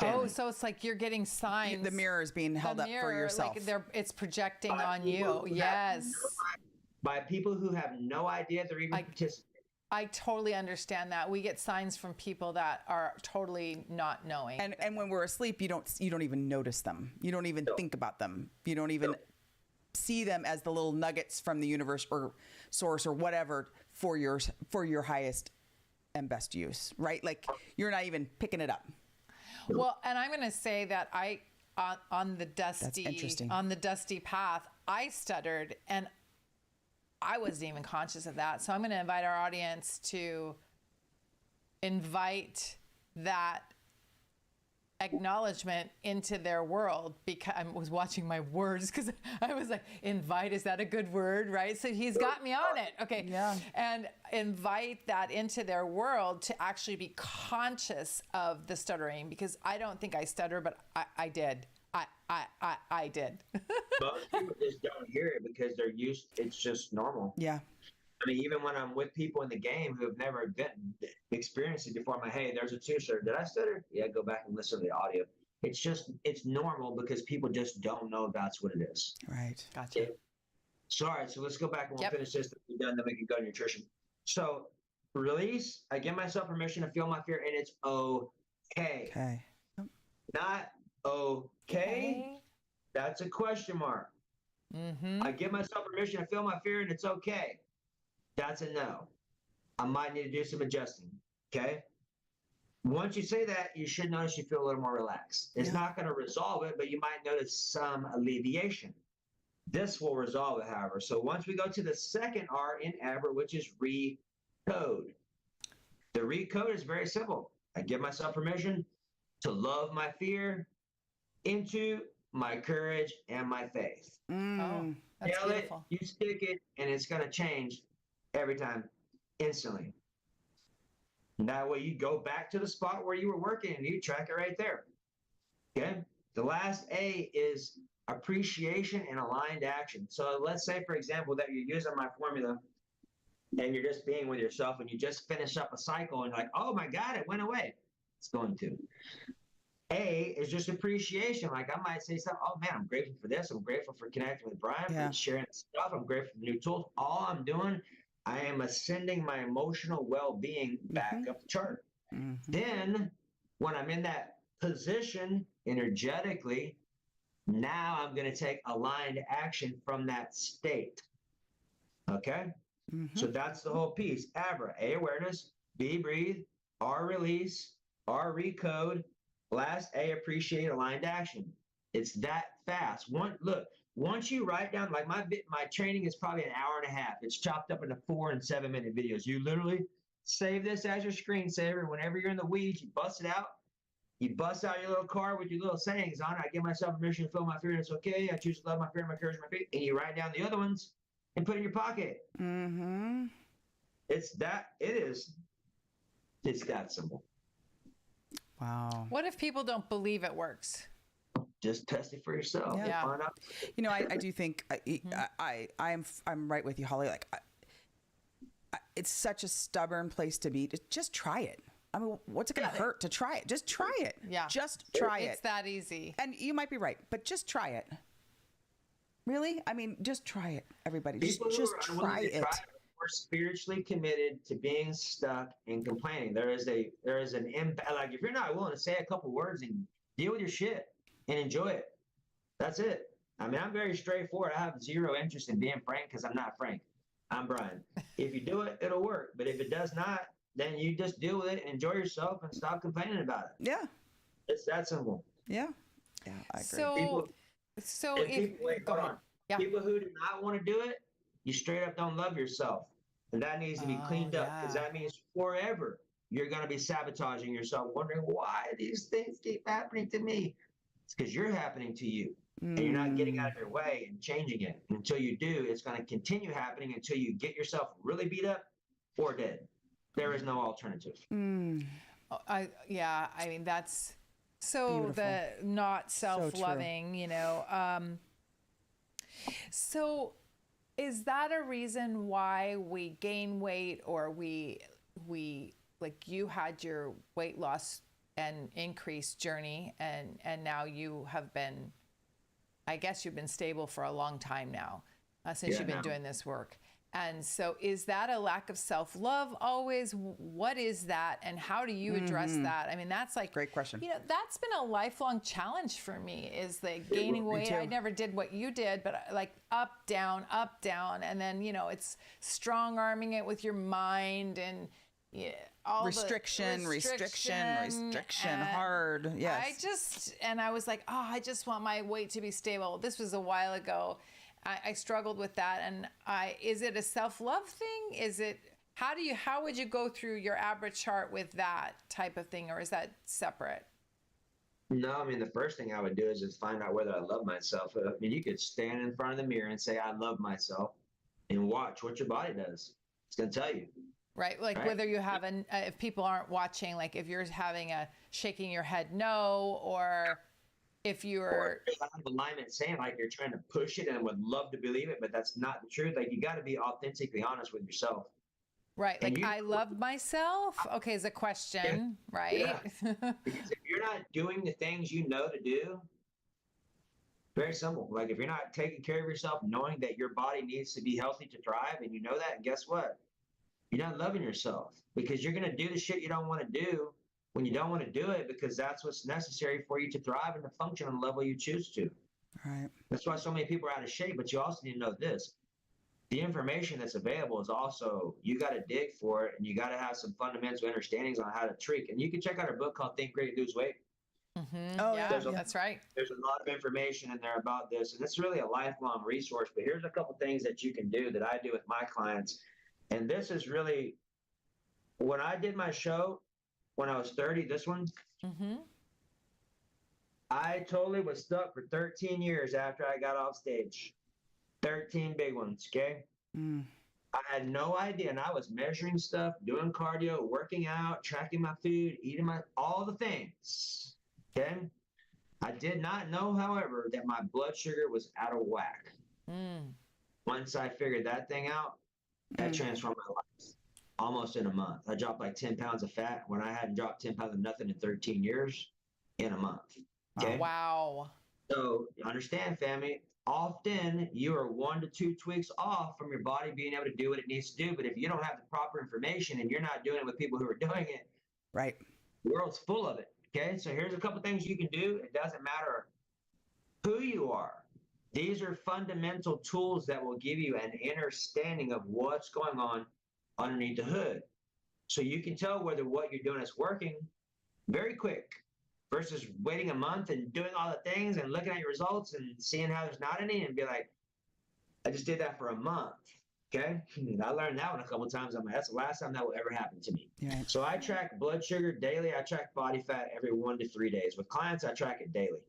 Oh, so it's like you're getting signs. The mirror is being held up for yourself. Like it's projecting on you. Yes. By people who have no idea they're even participating. I totally understand that. We get signs from people that are totally not knowing. And when we're asleep, you don't even notice them. You don't even think about them. You don't even see them as the little nuggets from the universe or source or whatever for your highest and best use, right? Like you're not even picking it up. Well, and I'm going to say that on the dusty path, I stuttered, and I wasn't even conscious of that. So I'm going to invite our audience to invite that acknowledgement into their world, because I was watching my words, because I was like, invite, is that a good word? Right? So he's got me on it. Okay. Yeah. And invite that into their world to actually be conscious of the stuttering, because I don't think I stutter, but I did. I did. Most people just don't hear it because they're used. It's just normal. Yeah. I mean, even when I'm with people in the game who have never experienced it before, I'm like, hey, there's a 2 stutter. Did I stutter? Yeah, go back and listen to the audio. It's normal because people just don't know that's what it is. Right. Gotcha. Okay. So, all right, so let's go back and we'll finish this. We're done, then we can go to nutrition. So, release. I give myself permission to feel my fear, and it's okay. Okay. Not okay. That's a question mark. Mm-hmm. I give myself permission to feel my fear, and it's okay. That's a no. I might need to do some adjusting. Okay. Once you say that, you should notice you feel a little more relaxed. It's not going to resolve it, but you might notice some alleviation. This will resolve it, however. So once we go to the second R in ABRA, which is recode. The recode is very simple. I give myself permission to love my fear into my courage and my faith. Oh, that's Nail beautiful. it, you stick it, and it's going to change every time, instantly. And that way you go back to the spot where you were working and you track it right there. Okay. The last A is appreciation and aligned action. So let's say, for example, that you're using my formula and you're just being with yourself and you just finish up a cycle and like, oh my God, it went away. It's going to. A is just appreciation. Like I might say something, oh man, I'm grateful for this. I'm grateful for connecting with Brian, for sharing stuff. I'm grateful for new tools. All I'm doing, I am ascending my emotional well-being back up the chart. Then when I'm in that position energetically, now I'm going to take aligned action from that state. Okay? So that's the whole piece. ABRA, A, awareness, B, breathe, R, release, R, recode, last A, appreciate, aligned action. It's that fast. Once you write down, like my training is probably an hour and a half. It's chopped up into 4 and 7 minute videos. You literally save this as your screensaver. Whenever you're in the weeds, you bust it out. You bust out your little card with your little sayings on it. I give myself permission to feel my fear, and it's okay. I choose to love my fear, my courage, my faith. And you write down the other ones and put it in your pocket. It's that simple. Wow. What if people don't believe it works? Just test it for yourself. Yeah. Find out. You know, I do think I'm right with you, Holly. Like, it's such a stubborn place to be. Just try it. I mean, what's it going to hurt to try it? Just try it. Yeah. Just try it. It's that easy. And you might be right, but just try it. Really? I mean, just try it, everybody. Just try it. We're spiritually committed to being stuck and complaining. There is an impact. Like, if you're not willing to say a couple words and deal with your shit and enjoy it, that's it. I mean, I'm very straightforward. I have zero interest in being frank because I'm not Frank. I'm Brian. If you do it, it'll work. But if it does not, then you just deal with it and enjoy yourself and stop complaining about it. Yeah. It's that simple. Yeah. Yeah, I agree. Hold on. People who do not want to do it, you straight up don't love yourself. And that needs to be cleaned up, because that means forever you're going to be sabotaging yourself, wondering why these things keep happening to me. It's because you're happening to you. And you're not getting out of your way and changing it. And until you do, it's going to continue happening until you get yourself really beat up or dead. There is no alternative. I mean, that's so Beautiful. the not self-loving, you know. So is that a reason why we gain weight, or we like, you had your weight loss and increase journey, and now you have been, I guess you've been stable for a long time now, since you've been doing this work. And so is that a lack of self-love always? What is that? And how do you address that? I mean, that's like, great question. You know, that's been a lifelong challenge for me, is the gaining weight. I never did what you did, but like up, down, and then, you know, it's strong arming it with your mind and all restriction, hard. Yes. I was like, I just want my weight to be stable. This was a while ago. I struggled with that. And is it a self-love thing? Is it, how would you go through your average chart with that type of thing? Or is that separate? No, I mean, the first thing I would do is just find out whether I love myself. I mean, you could stand in front of the mirror and say, I love myself, and watch what your body does. It's going to tell you. Right. Like, whether you have if people aren't watching, like if you're having a shaking your head no, or if you're out of alignment, saying like you're trying to push it and would love to believe it, but that's not the truth. Like, you got to be authentically honest with yourself. Right. Like, I love myself. Okay, is a question, right? Yeah. Because if you're not doing the things you know to do, very simple. Like, if you're not taking care of yourself, knowing that your body needs to be healthy to thrive, and you know that, and guess what? You're not loving yourself, because you're going to do the shit you don't want to do when you don't want to do it, because that's what's necessary for you to thrive and to function on the level you choose to. Right. That's why so many people are out of shape. But you also need to know this. The information that's available is also, you got to dig for it, and you got to have some fundamental understandings on how to tweak. And you can check out our book called Think Great, Lose Weight. Mm-hmm. Oh, yeah, that's right. There's a lot of information in there about this, and it's really a lifelong resource. But here's a couple things that you can do that I do with my clients. And this is really, when I did my show when I was 30, this one, I totally was stuck for 13 years after I got off stage. 13 big ones, okay? I had no idea, and I was measuring stuff, doing cardio, working out, tracking my food, eating all the things, okay? I did not know, however, that my blood sugar was out of whack. Once I figured that thing out, that transformed my life almost in a month. I dropped like 10 pounds of fat when I hadn't dropped 10 pounds of nothing in 13 years in a month. Okay? Wow. So understand, family, often you are 1 to 2 tweaks off from your body being able to do what it needs to do. But if you don't have the proper information and you're not doing it with people who are doing it, right, the world's full of it. Okay? So here's a couple things you can do. It doesn't matter who you are. These are fundamental tools that will give you an understanding of what's going on underneath the hood. So you can tell whether what you're doing is working very quick versus waiting a month and doing all the things and looking at your results and seeing how there's not any and be like, I just did that for a month. Okay? I learned that one a couple of times. I'm like, that's the last time that will ever happen to me. Yeah. So I track blood sugar daily. I track body fat every 1 to 3 days. With clients, I track it daily.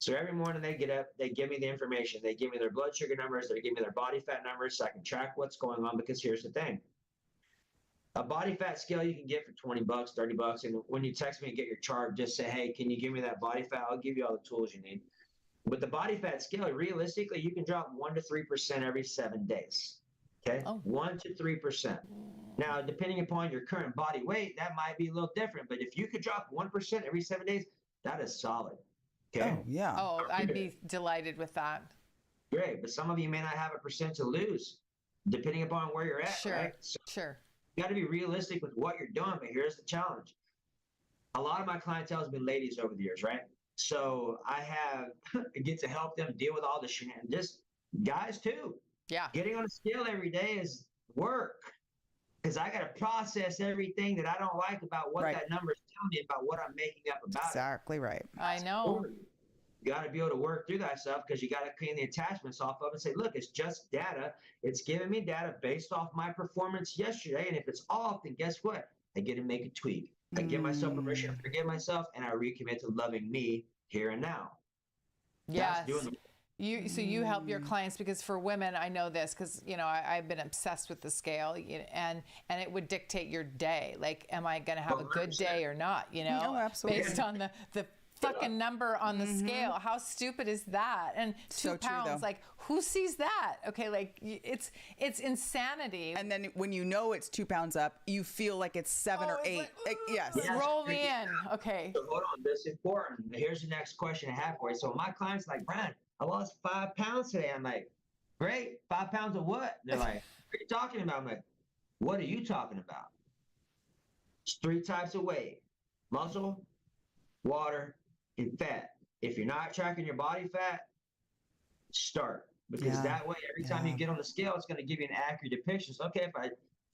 So every morning they get up, they give me the information. They give me their blood sugar numbers. They give me their body fat numbers so I can track what's going on, because here's the thing. A body fat scale you can get for 20 bucks, 30 bucks. And when you text me and get your chart, just say, hey, can you give me that body fat? I'll give you all the tools you need. With the body fat scale, realistically, you can drop 1 to 3% every 7 days. Okay, 1 to 3%. Now, depending upon your current body weight, that might be a little different. But if you could drop 1% every 7 days, that is solid. Okay. Oh, yeah. Oh, I'd be delighted with that. Great. But some of you may not have a percent to lose, depending upon where you're at. Sure. Right? So Sure. you got to be realistic with what you're doing. But here's the challenge. A lot of my clientele has been ladies over the years, right? So I get to help them deal with all the shenanigans. Just guys too. Yeah. Getting on a scale every day is work, because I got to process everything that I don't like about what that number is telling me about what I'm making up about Exactly right. I know. You got to be able to work through that stuff, because you got to clean the attachments off of it and say, look, it's just data. It's giving me data based off my performance yesterday. And if it's off, then guess what? I get to make a tweak. I give myself permission to forgive myself, and I recommit to loving me here and now. Yes. So you help your clients, because for women, I know this because, you know, I've been obsessed with the scale, and it would dictate your day. Like, am I going to have a good day or not? You know, No, absolutely. Based on the fucking number on the scale. How stupid is that? And 2 pounds, like, who sees that? Okay, like, it's insanity. And then when you know it's 2 pounds up, you feel like it's 7 or 8. Yes. Roll me in. Okay. So hold on, this is important. Here's the next question I have for you. So my client's like, Brian, I lost 5 pounds today. I'm like, great. 5 pounds of what? They're like, what are you talking about? I'm like, what are you talking about? It's 3 types of weight: muscle, water, and fat. If you're not tracking your body fat, start. Because that way, every time you get on the scale, it's going to give you an accurate depiction. So, okay, if I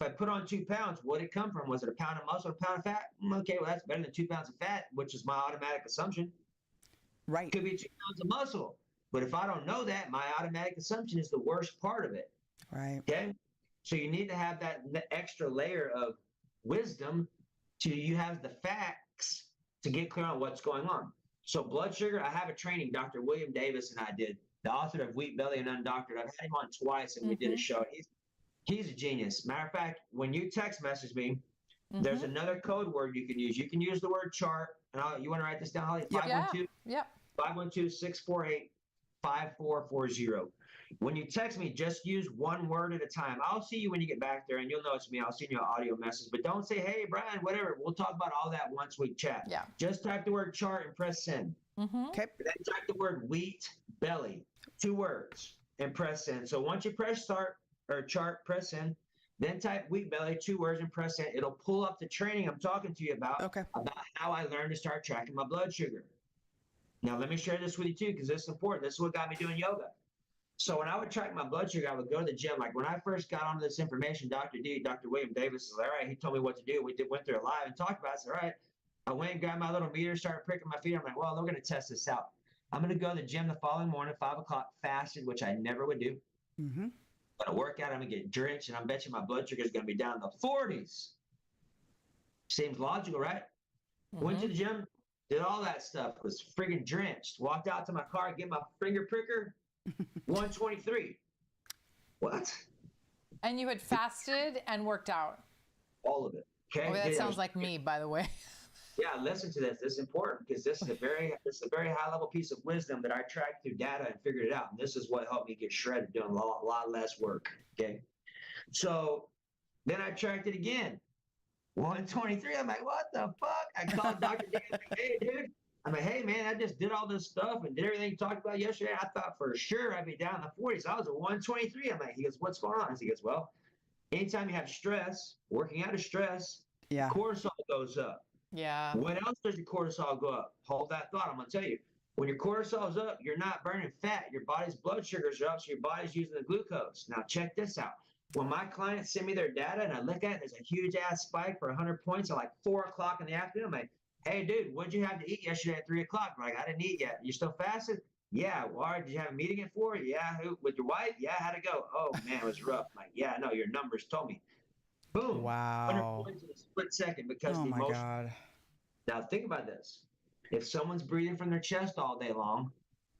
put on 2 pounds, what did it come from? Was it a pound of muscle, a pound of fat? Okay, well, that's better than 2 pounds of fat, which is my automatic assumption. Right. It could be 2 pounds of muscle. But if I don't know that, my automatic assumption is the worst part of it. Right. Okay. So you need to have that extra layer of wisdom you have the facts to get clear on what's going on. So blood sugar, I have a training, Dr. William Davis and I did, the author of Wheat Belly and Undoctored. I've had him on twice, and we did a show. He's a genius. Matter of fact, when you text message me, there's another code word you can use. You can use the word chart. And you want to write this down, Holly? 512-512-648-5440. When you text me, just use one word at a time. I'll see you when you get back there, and you'll know it's me. I'll send you an audio message. But don't say, hey, Brian, whatever. We'll talk about all that once we chat. Yeah. Just type the word chart and press send. Okay. Then type the word wheat belly, 2 words, and press send. So once you press start or chart, press send. Then type wheat belly, 2 words, and press send. It'll pull up the training I'm talking to you about, about how I learned to start tracking my blood sugar. Now, let me share this with you, too, because this is important. This is what got me doing yoga. So when I would track my blood sugar, I would go to the gym. Like when I first got onto this information, Dr. William Davis is like, all right, he told me what to do. We went through it live and talked about it. I said, all right. I went and grabbed my little meter, started pricking my feet. I'm like, well, we're going to test this out. I'm going to go to the gym the following morning, 5 o'clock, fasted, which I never would do. I'm going to work out. I'm going to get drenched, and I bet you my blood sugar is going to be down in the 40s. Seems logical, right? Went to the gym, did all that stuff, was friggin' drenched. Walked out to my car, get my finger pricker, 123. What? And you had fasted and worked out. All of it. Okay. Oh, that sounds like me, by the way. Yeah, listen to this. This is important because this is a very high level piece of wisdom that I tracked through data and figured it out. And this is what helped me get shredded, doing a lot less work. Okay. So then I tracked it again. 123. I'm like, what the fuck? I called Dr. Dan. Like, hey, dude. I'm like, hey, man, I just did all this stuff and did everything you talked about yesterday. I thought for sure I'd be down in the 40s. I was at 123. I'm like, he goes, what's going on? He goes, well, anytime you have stress, working out of stress, cortisol goes up. Yeah. When else does your cortisol go up? Hold that thought. I'm going to tell you. When your cortisol is up, you're not burning fat. Your body's blood sugars are up, so your body's using the glucose. Now, check this out. When my clients send me their data and I look at it, there's a huge ass spike for 100 points at like 4 o'clock in the afternoon. I'm like, hey, dude, what'd you have to eat yesterday at 3 o'clock? I'm like, I didn't eat yet. You still fasted? Yeah. Well, did you have a meeting at 4? Yeah. Who, with your wife? Yeah. How'd it go? Oh, man, it was rough. I'm like, yeah, no, your numbers told me. Boom. Wow. 100 points in a split second because the emotion. God. Now, think about this. If someone's breathing from their chest all day long,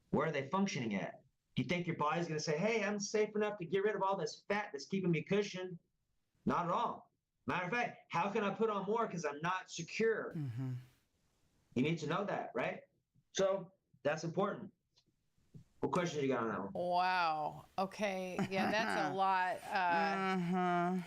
where are they functioning at? Do you think your body's going to say, hey, I'm safe enough to get rid of all this fat that's keeping me cushioned? Not at all. Matter of fact, how can I put on more because I'm not secure? Mm-hmm. You need to know that, right? So that's important. What questions you got on that one? Wow. Okay. Yeah, that's a lot. Mm-hmm.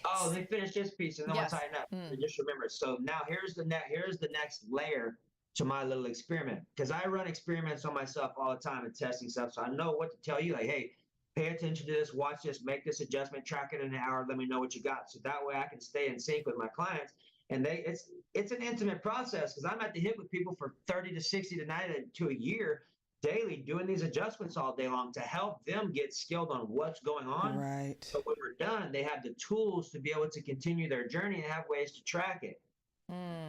Oh, let me finish this piece and then Yes. we'll tighten up. Just remember. So now here's the next layer to my little experiment, because I run experiments on myself all the time and testing stuff. So I know what to tell you. Like, hey, pay attention to this, watch this, make this adjustment, track it in an hour, let me know what you got. So that way I can stay in sync with my clients. And it's an intimate process because I'm at the hip with people for 30 to 60 to 90 to a year daily, doing these adjustments all day long to help them get skilled on what's going on. Right. So when we're done, they have the tools to be able to continue their journey and have ways to track it.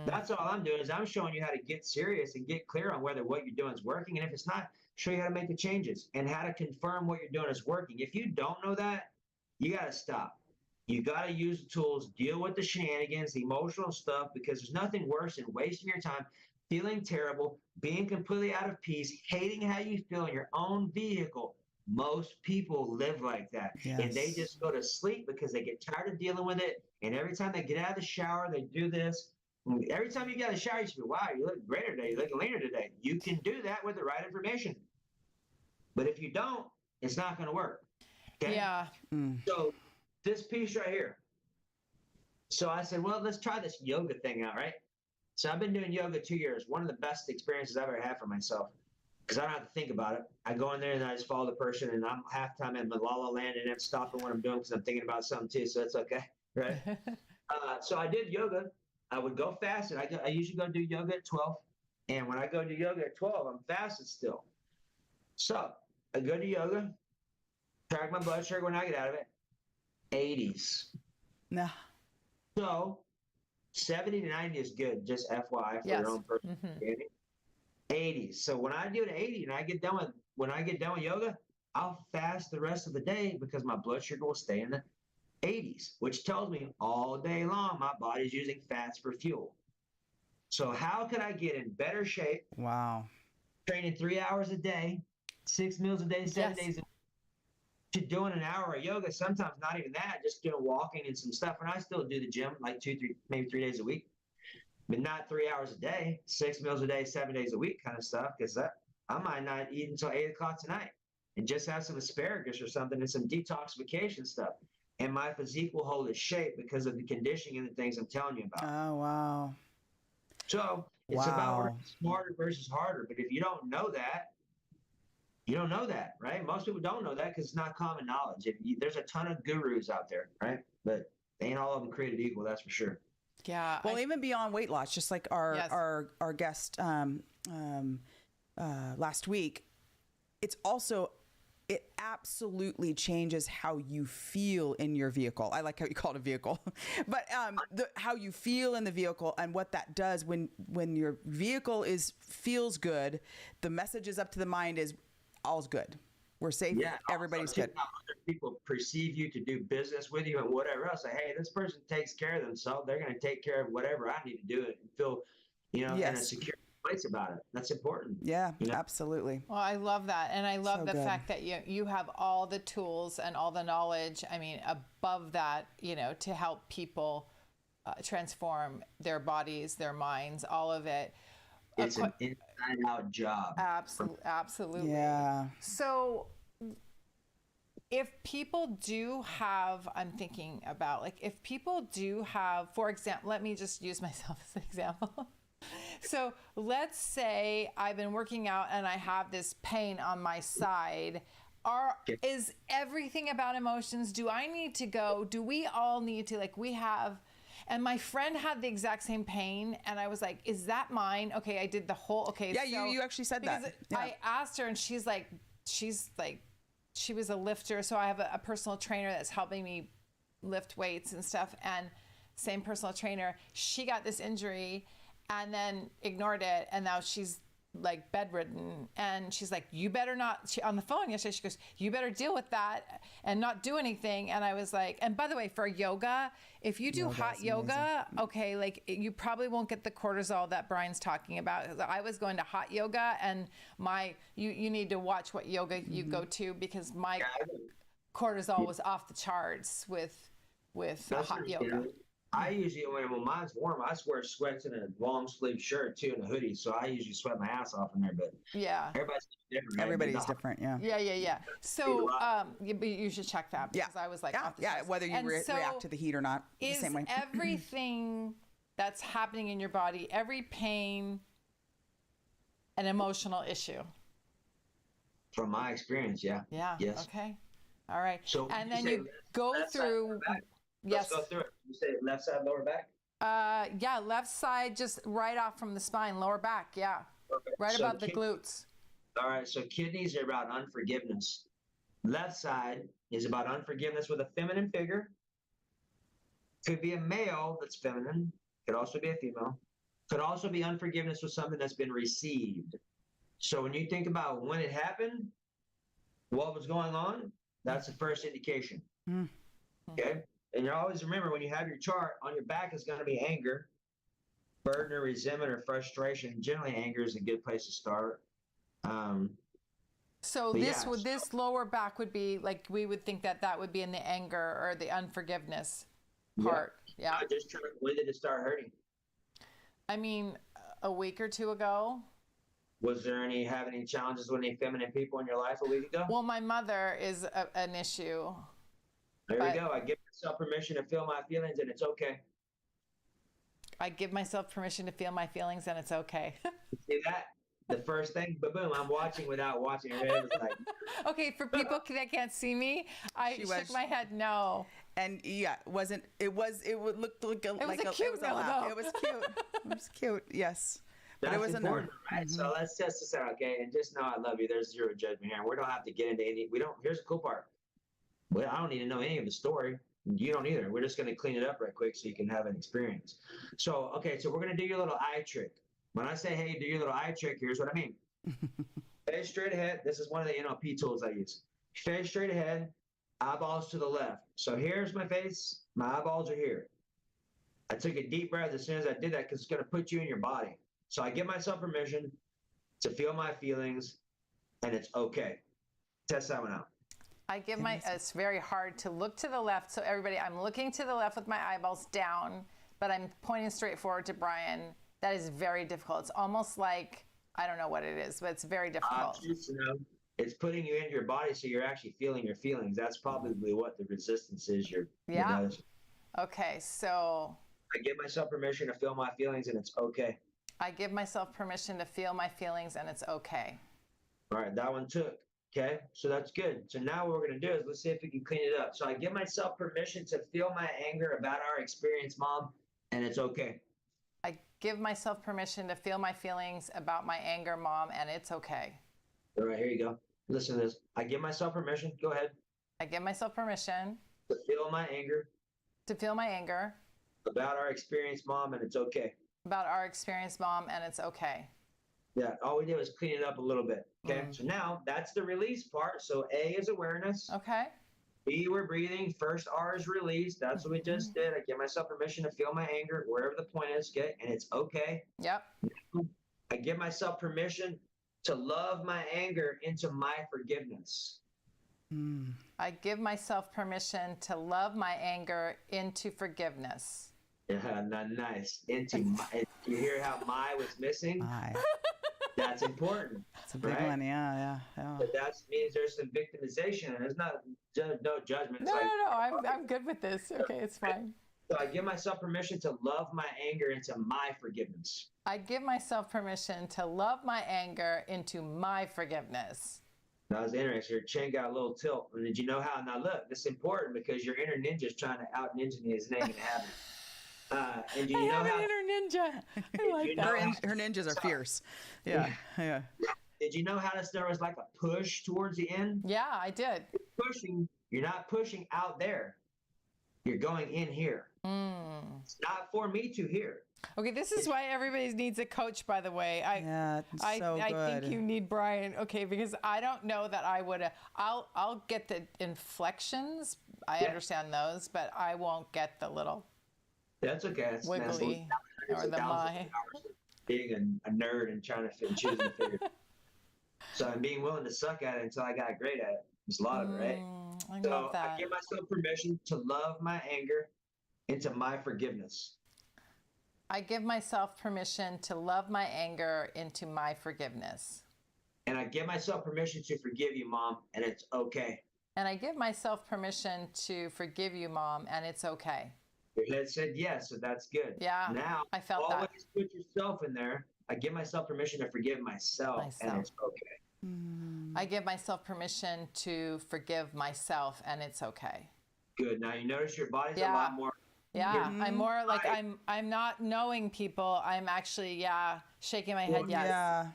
That's all I'm doing is I'm showing you how to get serious and get clear on whether what you're doing is working. And if it's not, show you how to make the changes and how to confirm what you're doing is working. If you don't know that, you got to stop. You got to use the tools, deal with the shenanigans, the emotional stuff, because there's nothing worse than wasting your time, feeling terrible, being completely out of peace, hating how you feel in your own vehicle. Most people live like that. Yes. And they just go to sleep because they get tired of dealing with it. And every time they get out of the shower, they do this. Every time you get out of the shower, you should be, wow, you look greater today. You look leaner today. You can do that with the right information. But if you don't, it's not going to work. Okay? Yeah. So this piece right here. So I said, well, let's try this yoga thing out, right? So I've been doing yoga 2 years. One of the best experiences I've ever had for myself because I don't have to think about it. I go in there and I just follow the person, and I'm half time in La La Land, and I'm stopping what I'm doing because I'm thinking about something too. So it's okay, right? So I did yoga. I would go fasted. I usually go do yoga at 12. And when I go do yoga at 12, I'm fasted still. So I go to yoga, track my blood sugar when I get out of it, 80s. Nah. So 70 to 90 is good, just FYI for your own personal understanding. 80s. So when I do an 80 and I get done with yoga, I'll fast the rest of the day because my blood sugar will stay in the 80s, which tells me all day long my body's using fats for fuel. So how can I get in better shape? Wow. Training 3 hours a day, 6 meals a day, 7 days a week, to doing an hour of yoga, sometimes not even that, just doing walking and some stuff. And I still do the gym like 2, 3, maybe 3 days a week, but not 3 hours a day, 6 meals a day, 7 days a week kind of stuff, because I might not eat until 8 o'clock tonight and just have some asparagus or something and some detoxification stuff. And my physique will hold its shape because of the conditioning and the things I'm telling you about. Oh, wow. So it's about working smarter versus harder. But if you don't know that, you don't know that, right? Most people don't know that because it's not common knowledge. There's a ton of gurus out there, right? But they ain't all of them created equal, that's for sure. Yeah. Well, even beyond weight loss, just like our guest last week, it absolutely changes how you feel in your vehicle. I like how you call it a vehicle, but how you feel in the vehicle and what that does when your vehicle feels good, the message is up to the mind is all's good. We're safe. Yeah, everybody's good. How other people perceive you to do business with you and whatever else. Like, hey, this person takes care of themselves. They're going to take care of whatever I need to do it and feel, in a secure place about it. That's important. Yeah, absolutely. Well, I love that. And I love the fact that you have all the tools and all the knowledge. I mean, above that, to help people transform their bodies, their minds, all of it. It's an inside-out job. Absolutely. Yeah. So if people do have, I'm thinking about, like, if people do have, for example, let me just use myself as an example. So let's say I've been working out and I have this pain on my side. Is everything about emotions? Do I need to go? Do we all need to, like, we have... And my friend had the exact same pain, and I was like, "Is that mine?" Okay, I did the whole. Okay, yeah, so, you actually said that. Yeah. I asked her, and she's like, she was a lifter, so I have a personal trainer that's helping me lift weights and stuff. And same personal trainer, she got this injury, and then ignored it, and now she's like bedridden, and she's like, you better not, on the phone yesterday, she goes, you better deal with that and not do anything. And I was like, and by the way, for yoga, if you do hot yoga, okay, like you probably won't get the cortisol that Brian's talking about. I was going to hot yoga, and you need to watch what yoga you go to, because my cortisol was off the charts with hot yoga. I usually, when mine's warm, I wear sweats and a long sleeve shirt too and a hoodie. So I usually sweat my ass off in there. But Yeah. everybody's different. Right? Everybody's different. Yeah. Yeah. So you should check that because I was like, whether you react to the heat or not, the is same way. everything that's happening in your body, every pain, an emotional issue? From my experience, yeah. Yeah. Yes. Okay. All right. So and then you go through. Let's go through it. You say left side, lower back? Yeah, left side, just right off from the spine, lower back. Yeah. Okay. Right above the glutes. All right. So kidneys are about unforgiveness. Left side is about unforgiveness with a feminine figure. Could be a male that's feminine. Could also be a female. Could also be unforgiveness with something that's been received. So when you think about when it happened, what was going on, that's the first indication. Okay? And you always remember when you have your chart, on your back is going to be anger, burden or resentment or frustration. Generally, anger is a good place to start. So this lower back would be like, we would think that would be in the anger or the unforgiveness part. Yeah. When did it start hurting? I mean, a week or two ago. Was there have any challenges with any feminine people in your life a week ago? Well, my mother is an issue. There we go. I give myself permission to feel my feelings, and it's okay. I give myself permission to feel my feelings, and it's okay. See that? The first thing, boom, I'm watching without watching. It was like, okay, for people that can't see me, I shook my head no. And it would look like a cute laugh. It was cute. It was cute. Yes. But that's it was important, right? So let's test this out, okay? And just know I love you. There's zero judgment here. We don't have to get into any. Here's the cool part. Well, I don't need to know any of the story. You don't either. We're just going to clean it up right quick so you can have an experience. So, okay, so we're going to do your little eye trick. When I say, hey, do your little eye trick, here's what I mean. Face straight ahead. This is one of the NLP tools I use. Face straight ahead, eyeballs to the left. So here's my face. My eyeballs are here. I took a deep breath as soon as I did that because it's going to put you in your body. So I give myself permission to feel my feelings, and it's okay. Test that one out. It's very hard to look to the left. So everybody, I'm looking to the left with my eyeballs down, but I'm pointing straight forward to Brian. That is very difficult. It's almost like, I don't know what it is, but it's very difficult. It's putting you into your body so you're actually feeling your feelings. That's probably what the resistance is. Okay, so. I give myself permission to feel my feelings, and it's okay. I give myself permission to feel my feelings, and it's okay. All right, that one took. Okay, so that's good. So now what we're going to do is let's see if we can clean it up. So I give myself permission to feel my anger about our experience, Mom, and it's okay. I give myself permission to feel my feelings about my anger, Mom, and it's okay. All right, here you go. Listen to this. I give myself permission. Go ahead. I give myself permission to feel my anger. To feel my anger. About our experience, Mom, and it's okay. About our experience, Mom, and it's okay. Yeah, all we did was clean it up a little bit. Okay, so now that's the release part. So A is awareness. Okay. B, we're breathing. First R is release. That's what we just did. I give myself permission to feel my anger wherever the point is, okay? And it's okay. Yep. I give myself permission to love my anger into my forgiveness. I give myself permission to love my anger into forgiveness. Yeah, nice. Into my, you hear how my was missing? My. That's important. It's a big one, yeah. But that means there's some victimization, and there's not no judgment. No, I'm good with this. Okay, it's fine. So I give myself permission to love my anger into my forgiveness. I give myself permission to love my anger into my forgiveness. That was interesting. Your chin got a little tilt. And did you know how? Now look, this is important because your inner ninja is trying to out ninja me. His name and habit. And do you know have how? An inner ninja. I like that. Her ninjas are fierce. Yeah. Did you know how there was like a push towards the end? Yeah, I did. You're not pushing out there. You're going in here. It's not for me to hear. Okay, this is why everybody needs a coach, by the way. I think you need Brian. Okay, because I don't know that I would. I'll get the inflections. I understand those, but I won't get the little. That's okay. That's wiggly or the my. Being a nerd and trying to choose and figure. So I'm being willing to suck at it until I got great at it. There's a lot of it, right? I love that. I give myself permission to love my anger into my forgiveness. I give myself permission to love my anger into my forgiveness. And I give myself permission to forgive you, Mom, and it's okay. And I give myself permission to forgive you, Mom, and it's okay. Your head said yes, so that's good. Yeah, Now, I felt always that. put yourself in there. I give myself permission to forgive myself. And it's okay. I give myself permission to forgive myself, and it's okay. Good. Now you notice your body's a Yeah. lot more. Yeah, I'm more like I'm not knowing people. I'm actually shaking my head. Yes. Yeah.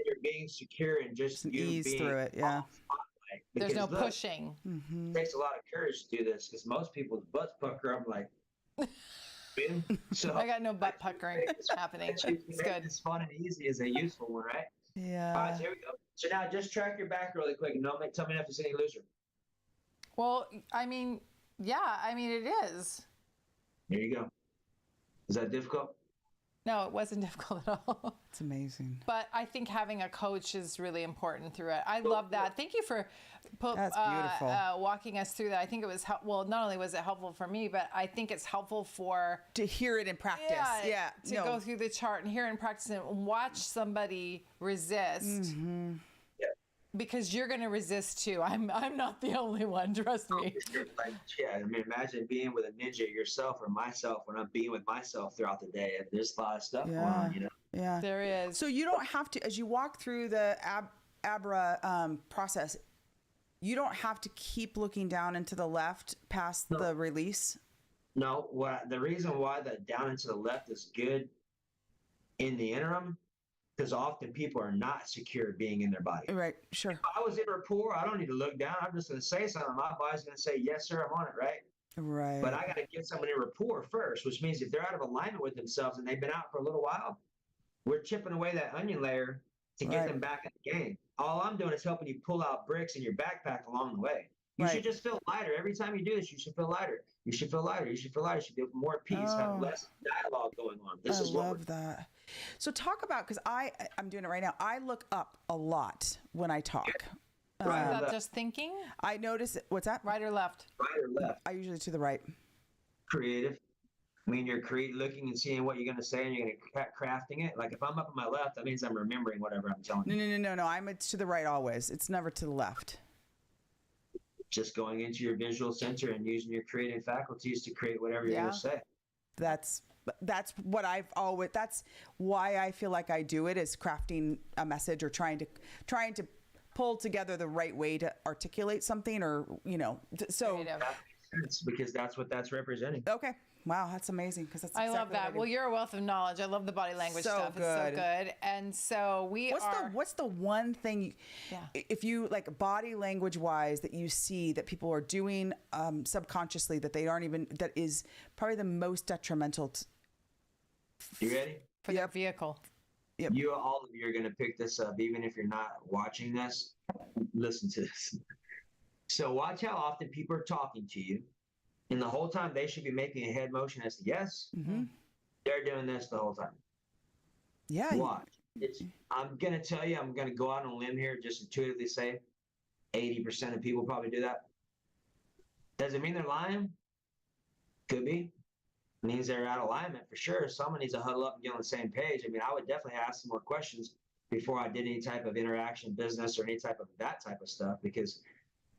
You're being secure and just you Ease being through it. Yeah. off spotlight. There's no Because, look, pushing. It takes a lot of courage to do this because most people's butts pucker up like. So I got no butt puckering happening. It's good. It's fun and easy is a useful one, right? Yeah. All right, so here we go. So now just track your back really quick and tell me if it's any looser. Well, I mean, it is. There you go. Is that difficult? No, it wasn't difficult at all. It's amazing. But I think having a coach is really important through it. I love that. Thank you for That's beautiful. walking us through that. I think it was well. Not only was it helpful for me, but I think it's helpful for To hear it in practice. Yeah. to go through the chart and hear it in practice and watch somebody resist. Because you're going to resist too. I'm not the only one. Trust me. I mean, imagine being with a ninja yourself or myself when I'm being with myself throughout the day. There's a lot of stuff going on, Yeah. There is. So you don't have to, as you walk through the ABRA process, you don't have to keep looking down and to the left past the release. No, the reason why the down and to the left is good in the interim, because often people are not secure being in their body. Right, sure. If I was in rapport, I don't need to look down. I'm just going to say something. My body's going to say, yes, sir, I'm on it, right? Right. But I got to get someone in rapport first, which means if they're out of alignment with themselves and they've been out for a little while, we're chipping away that onion layer to get them back in the game. All I'm doing is helping you pull out bricks in your backpack along the way. You should just feel lighter. Every time you do this, you should feel lighter. You should feel lighter. You should feel lighter. You should feel more peace, have less dialogue going on. This is what love that. So talk about, because I'm doing it right now. I look up a lot when I talk. Is that just thinking? I notice, what's that? Right or left? Right or left? I usually to the right. Creative. I mean, you're looking and seeing what you're going to say, and you're going to crafting it. Like if I'm up on my left, that means I'm remembering whatever I'm telling you. No. I'm to the right always. It's never to the left. Just going into your visual center and using your creative faculties to create whatever you're going to say. That's what I've always, that's why I feel like I do it, is crafting a message or trying to pull together the right way to articulate something, or, so. Creative. That makes sense because that's what that's representing. Okay. Wow, that's amazing, because that's I exactly love that. what I do. Well, you're a wealth of knowledge. I love the body language So stuff. good. It's so good. And so What's the one thing, if you like body language wise, that you see that people are doing subconsciously that they aren't even, that is probably the most detrimental You ready? for their vehicle? Yep. All of you are going to pick this up, even if you're not watching this. Listen to this. So watch how often people are talking to you, and the whole time they should be making a head motion as to yes. They're doing this the whole time. Yeah. Watch. I'm going to tell you, I'm going to go out on a limb here, just intuitively say 80% of people probably do that. Does it mean they're lying? Could be. It means they're out of alignment for sure. Someone needs to huddle up and get on the same page. I mean, I would definitely ask some more questions before I did any type of interaction business or any type of that type of stuff, because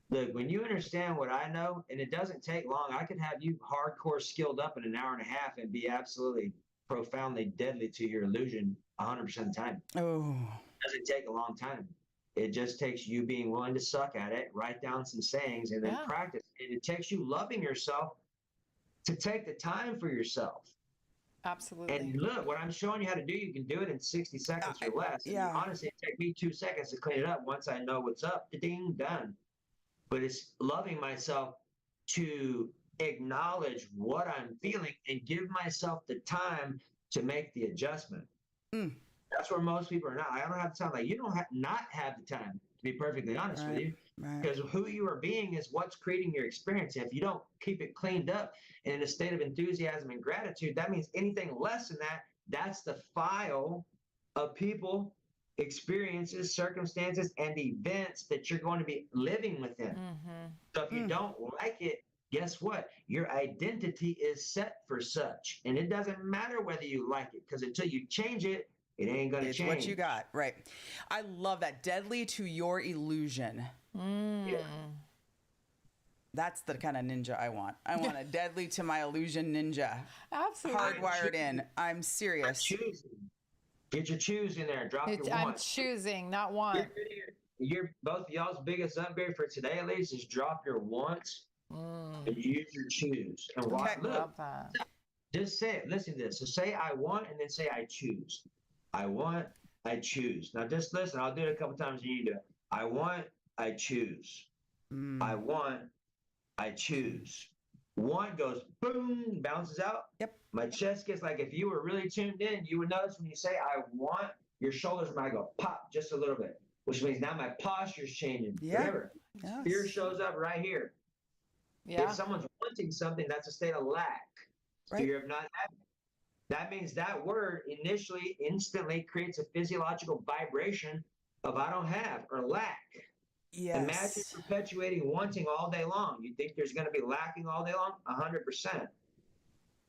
look, when you understand what I know, and it doesn't take long, I could have you hardcore skilled up in an hour and a half and be absolutely profoundly deadly to your illusion 100% of the time. Oh. It doesn't take a long time. It just takes you being willing to suck at it, write down some sayings, and then practice. And it takes you loving yourself to take the time for yourself. Absolutely. And look, what I'm showing you how to do, you can do it in 60 seconds or less. And honestly, it take me 2 seconds to clean it up. Once I know what's up, ding, done. But it's loving myself to acknowledge what I'm feeling and give myself the time to make the adjustment. That's where most people are not. I don't have the time. Like, you don't not have the time, to be perfectly honest with you. Because who you are being is what's creating your experience. If you don't keep it cleaned up and in a state of enthusiasm and gratitude, that means anything less than that, that's the file of people, experiences, circumstances, and events that you're going to be living within. So if you don't like it, guess what? Your identity is set for such. And it doesn't matter whether you like it, because until you change it, it ain't going to change. It's what you got. Right. I love that. Deadly to your illusion. Yeah. That's the kind of ninja I want. I want a deadly to my illusion ninja. Absolutely. Hardwired in. I'm serious. Choosing. Get your choose in there. Drop your I'm want. choosing, not want. Your both y'all's biggest upgrade for today, at least, is drop your wants and use your choose. And Okay. look, Love that. just say it. Listen to this. So say I want, and then say I choose. I want, I choose. Now just listen. I'll do it a couple times. And you do it. I want, I choose. I want, I choose. One goes boom, bounces out. Yep. My chest gets like, if you were really tuned in, you would notice when you say I want, your shoulders might go pop just a little bit, which means now my posture's changing. Yeah. Remember, Yes. fear shows up right here. Yeah. If someone's wanting something, that's a state of lack. Right. Fear of not having. That means that word initially, instantly creates a physiological vibration of I don't have or lack. Yes. Imagine perpetuating wanting all day long. You think there's going to be lacking all day long? 100%.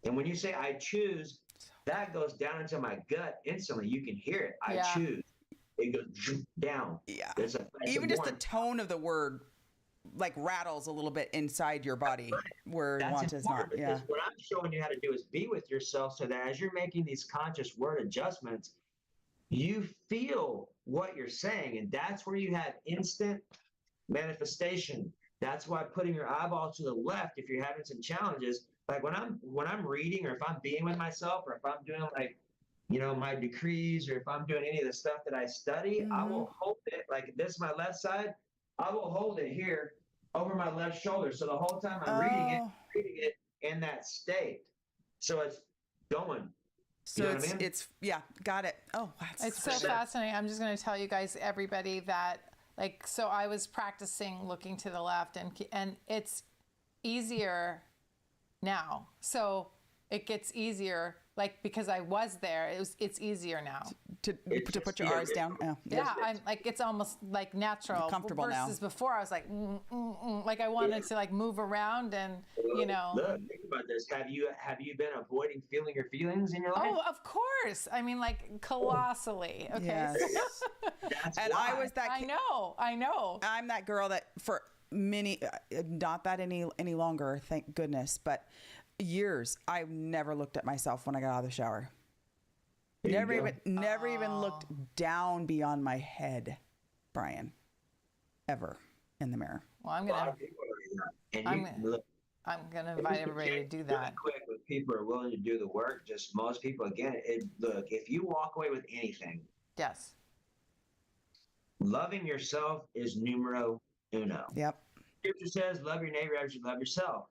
And when you say I choose, that goes down into my gut instantly. You can hear it. I choose. It goes down. Yeah. It's Even just the warmth. tone of the word like rattles a little bit inside your body where That's want is not. important, Yeah. because what I'm showing you how to do is be with yourself, so that as you're making these conscious word adjustments, you feel what you're saying, and that's where you have instant manifestation. That's why putting your eyeball to the left, if you're having some challenges, like when I'm reading, or if I'm being with myself, or if I'm doing like, my decrees, or if I'm doing any of the stuff that I study, I will hold it like this is my left side. I will hold it here over my left shoulder. So the whole time I'm reading it in that state. So it's going. So You know what I mean? it's yeah, got it. Oh, wow. It's so fascinating. I'm just going to tell you guys, everybody, that so I was practicing looking to the left, and it's easier now. So it gets easier, because I was there. It's easier now. to put your R's down. Oh, Yeah, I'm it's almost like natural. You're comfortable now. Versus before, I was like, like I wanted to move around and Look, think about this. Have you been avoiding feeling your feelings in your life? Oh, of course. I mean, colossally. Okay. Yes. That's And why. I was that. I know. I'm that girl that for many, not that any longer, thank goodness, but years, I've never looked at myself when I got out of the shower. There you go. Never even looked down beyond my head, Brian, ever in the mirror. Well, I'm A lot gonna of people are doing that. And look, invite everybody to do that. Really quick, when people are willing to do the work, just most people, again, look, if you walk away with anything, Yes. loving yourself is numero uno. Yep. Scripture says, love your neighbor as you love yourself,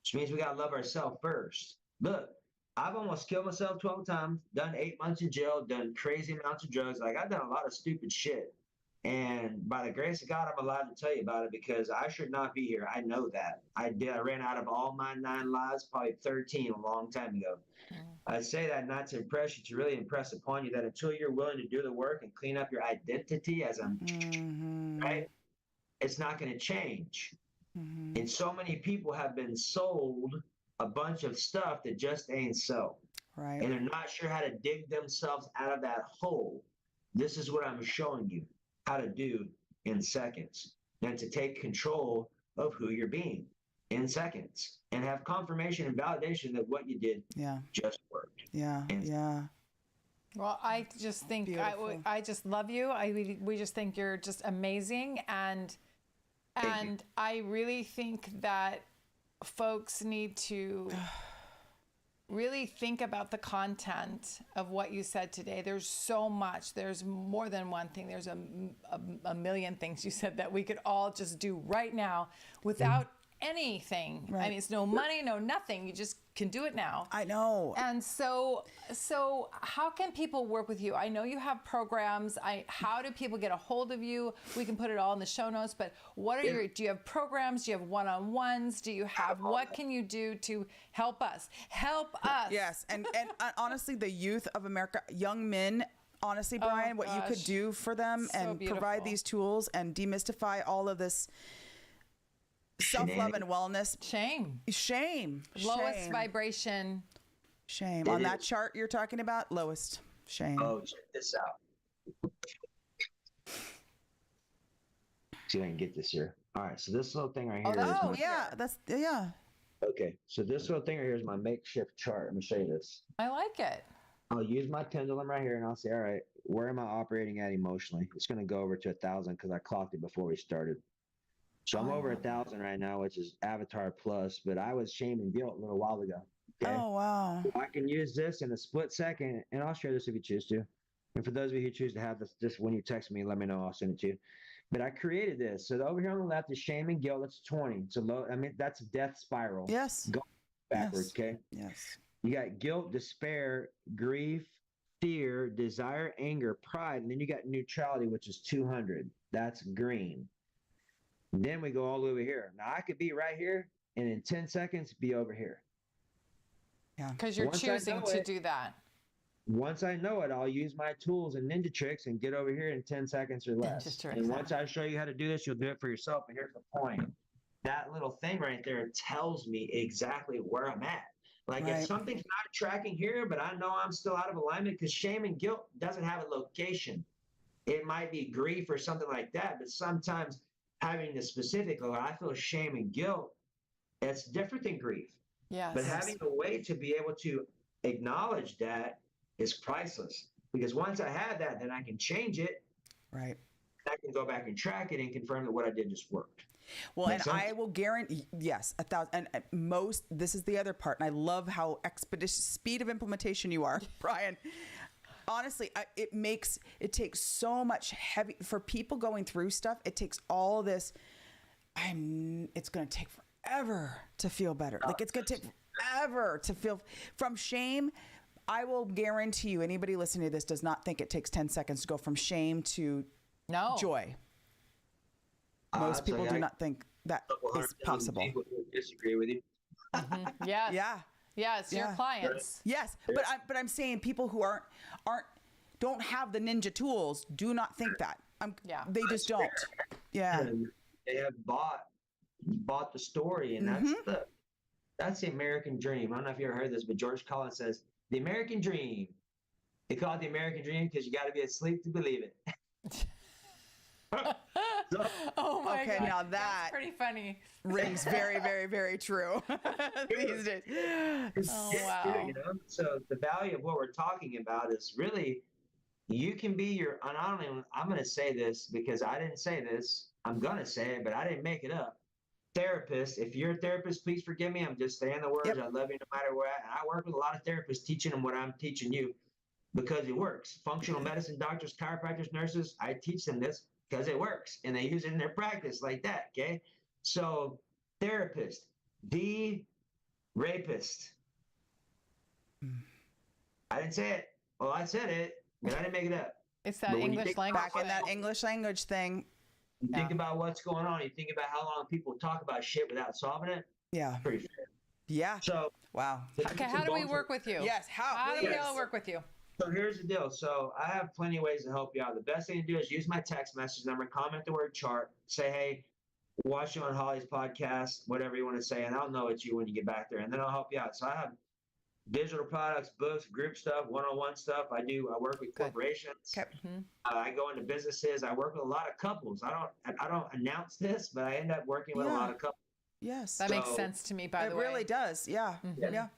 which means we got to love ourselves first. Look, I've almost killed myself 12 times, done 8 months in jail, done crazy amounts of drugs. Like, I've done a lot of stupid shit. And by the grace of God, I'm allowed to tell you about it, because I should not be here. I know that. I ran out of all my 9 lives, probably 13 a long time ago. I say that not to impress you, to really impress upon you that until you're willing to do the work and clean up your identity as right, it's not going to change. And so many people have been sold a bunch of stuff that just ain't so. Right. And they're not sure how to dig themselves out of that hole. This is what I'm showing you how to do in seconds, and to take control of who you're being in seconds, and have confirmation and validation that what you did just worked. Yeah. And Yeah. Well, I just think Beautiful. I just love you. We just think you're just amazing, and I really think that folks need to really think about the content of what you said today. There's so much. There's more than one thing. There's a million things you said that we could all just do right now without anything. Right. I mean, it's no money, no nothing. You just can do it now. I know. And so how can people work with you? I know you have programs. How do people get a hold of you? We can put it all in the show notes, but what are do you have programs? Do you have one-on-ones? Do you have, what can you do to help us? Help us. Yes. And honestly, the youth of America, young men, honestly, Brian, what you could do for them So and beautiful. provide these tools and demystify all of this self-love and wellness. Shame. Lowest vibration. Shame. On that chart you're talking about, lowest. Shame. Oh, check this out. See if I can get this here. All right, so this little thing right here. Oh, yeah, that's yeah. Okay, so this little thing right here is my makeshift chart. Let me show you this. I like it. I'll use my pendulum right here, and I'll say, all right, where am I operating at emotionally? It's going to go over to 1,000 because I clocked it before we started. So I'm over 1,000 right now, which is Avatar Plus, but I was shame and guilt a little while ago. Okay? Oh, wow. I can use this in a split second, and I'll share this if you choose to. And for those of you who choose to have this, just when you text me, let me know. I'll send it to you. But I created this. So over here on the left is shame and guilt. That's 20. So low. I mean, that's a death spiral. Yes. Go backwards. Yes. Okay. Yes. You got guilt, despair, grief, fear, desire, anger, pride, and then you got neutrality, which is 200. That's green. Then we go all the way over here. Now I could be right here, and in 10 seconds, be over here. Yeah. Because you're choosing to do that. Once I know it, I'll use my tools and ninja tricks and get over here in 10 seconds or less. And once I show you how to do this, you'll do it for yourself. And here's the point. That little thing right there tells me exactly where I'm at. Like if something's not tracking here, but I know I'm still out of alignment, because shame and guilt doesn't have a location. It might be grief or something like that, but sometimes having the specific, like I feel shame and guilt, it's different than grief. Yes. But having a way to be able to acknowledge that is priceless, because once I have that, then I can change it. Right. I can go back and track it and confirm that what I did just worked. Well, and I will guarantee, yes, 1,000. And most, this is the other part, and I love how expeditious, speed of implementation you are, Brian. Honestly, it takes so much heavy, for people going through stuff, it takes all this, it's going to take forever to feel better. Like it's going to take forever to feel, from shame. I will guarantee you, anybody listening to this does not think it takes 10 seconds to go from shame to joy. Most people do not think that is possible. People who disagree with you. Mm-hmm. Yes. Yeah. Yeah, it's your clients. Yes, but I'm saying people who don't have the ninja tools do not think that. They just don't. Yeah. They have bought the story, and that's the American dream. I don't know if you ever heard this, but George Collins says the American dream. They call it the American dream because you got to be asleep to believe it. Oh my God. Now that's pretty funny. Rings very, very, very true these days. Oh, wow. You know? So the value of what we're talking about is really, you can be your, and I'm going to say this because I didn't say this. I'm going to say it, but I didn't make it up. Therapist, if you're a therapist, please forgive me. I'm just saying the words. Yep. I love you no matter where. And I work with a lot of therapists teaching them what I'm teaching you because it works. Functional medicine doctors, chiropractors, nurses, I teach them this because it works, and they use it in their practice like that, okay? So, therapist, the rapist. I didn't say it. Well, I said it, but I didn't make it up. It's that English language. Back in that English language thing. You think about what's going on. You think about how long people talk about shit without solving it. Yeah. Pretty fair. Yeah. So, wow. Okay, how do we work with you? Yes. How do we all work with you? So here's the deal. So I have plenty of ways to help you out. The best thing to do is use my text message number, comment the word chart, say, hey, watch you on Holly's podcast, whatever you want to say, and I'll know it's you when you get back there, and then I'll help you out. So I have digital products, books, group stuff, one-on-one stuff. I work with corporations. Okay. I go into businesses. I work with a lot of couples. I don't announce this, but I end up working with a lot of couples. Yes. That makes sense to me, by the way. It really does. Yeah. Mm-hmm. Yeah.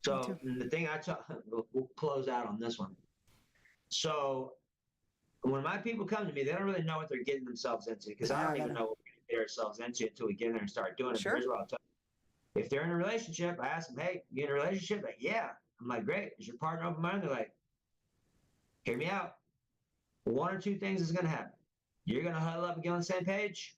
So the thing we'll close out on this one. So when my people come to me, they don't really know what they're getting themselves into, because I don't even know what we're getting ourselves into until we get in there and start doing it. Sure. Here's what I'll tell you. If they're in a relationship, I ask them, hey, you in a relationship? Like, yeah. I'm like, great. Is your partner open-minded? They're like, hear me out. One or two things is going to happen. You're going to huddle up and get on the same page,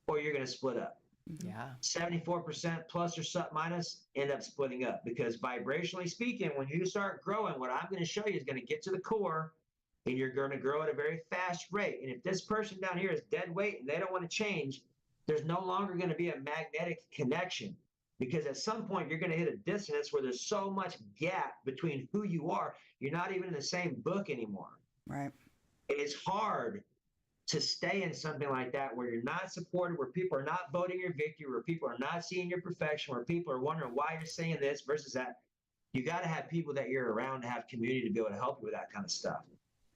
or you're going to split up. Yeah. 74% plus or minus end up splitting up, because vibrationally speaking, when you start growing, what I'm going to show you is going to get to the core, and you're going to grow at a very fast rate. And if this person down here is dead weight and they don't want to change, there's no longer going to be a magnetic connection, because at some point you're going to hit a dissonance where there's so much gap between who you are. You're not even in the same book anymore. Right. It is hard to stay in something like that where you're not supported, where people are not voting your victory, where people are not seeing your perfection, where people are wondering why you're saying this versus that, you got to have people that you're around to have community to be able to help you with that kind of stuff.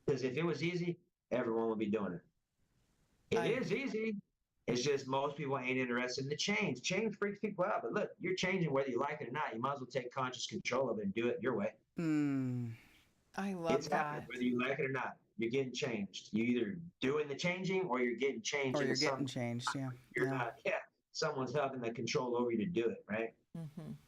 Because if it was easy, everyone would be doing it. It is easy. It's just most people ain't interested in the change. Change freaks people out. But look, you're changing whether you like it or not. You might as well take conscious control of it and do it your way. I love it's happening, whether you like it or not. You're getting changed. You either doing the changing or you're getting changed. Or you're getting changed, yeah. You're not, someone's having the control over you to do it, right?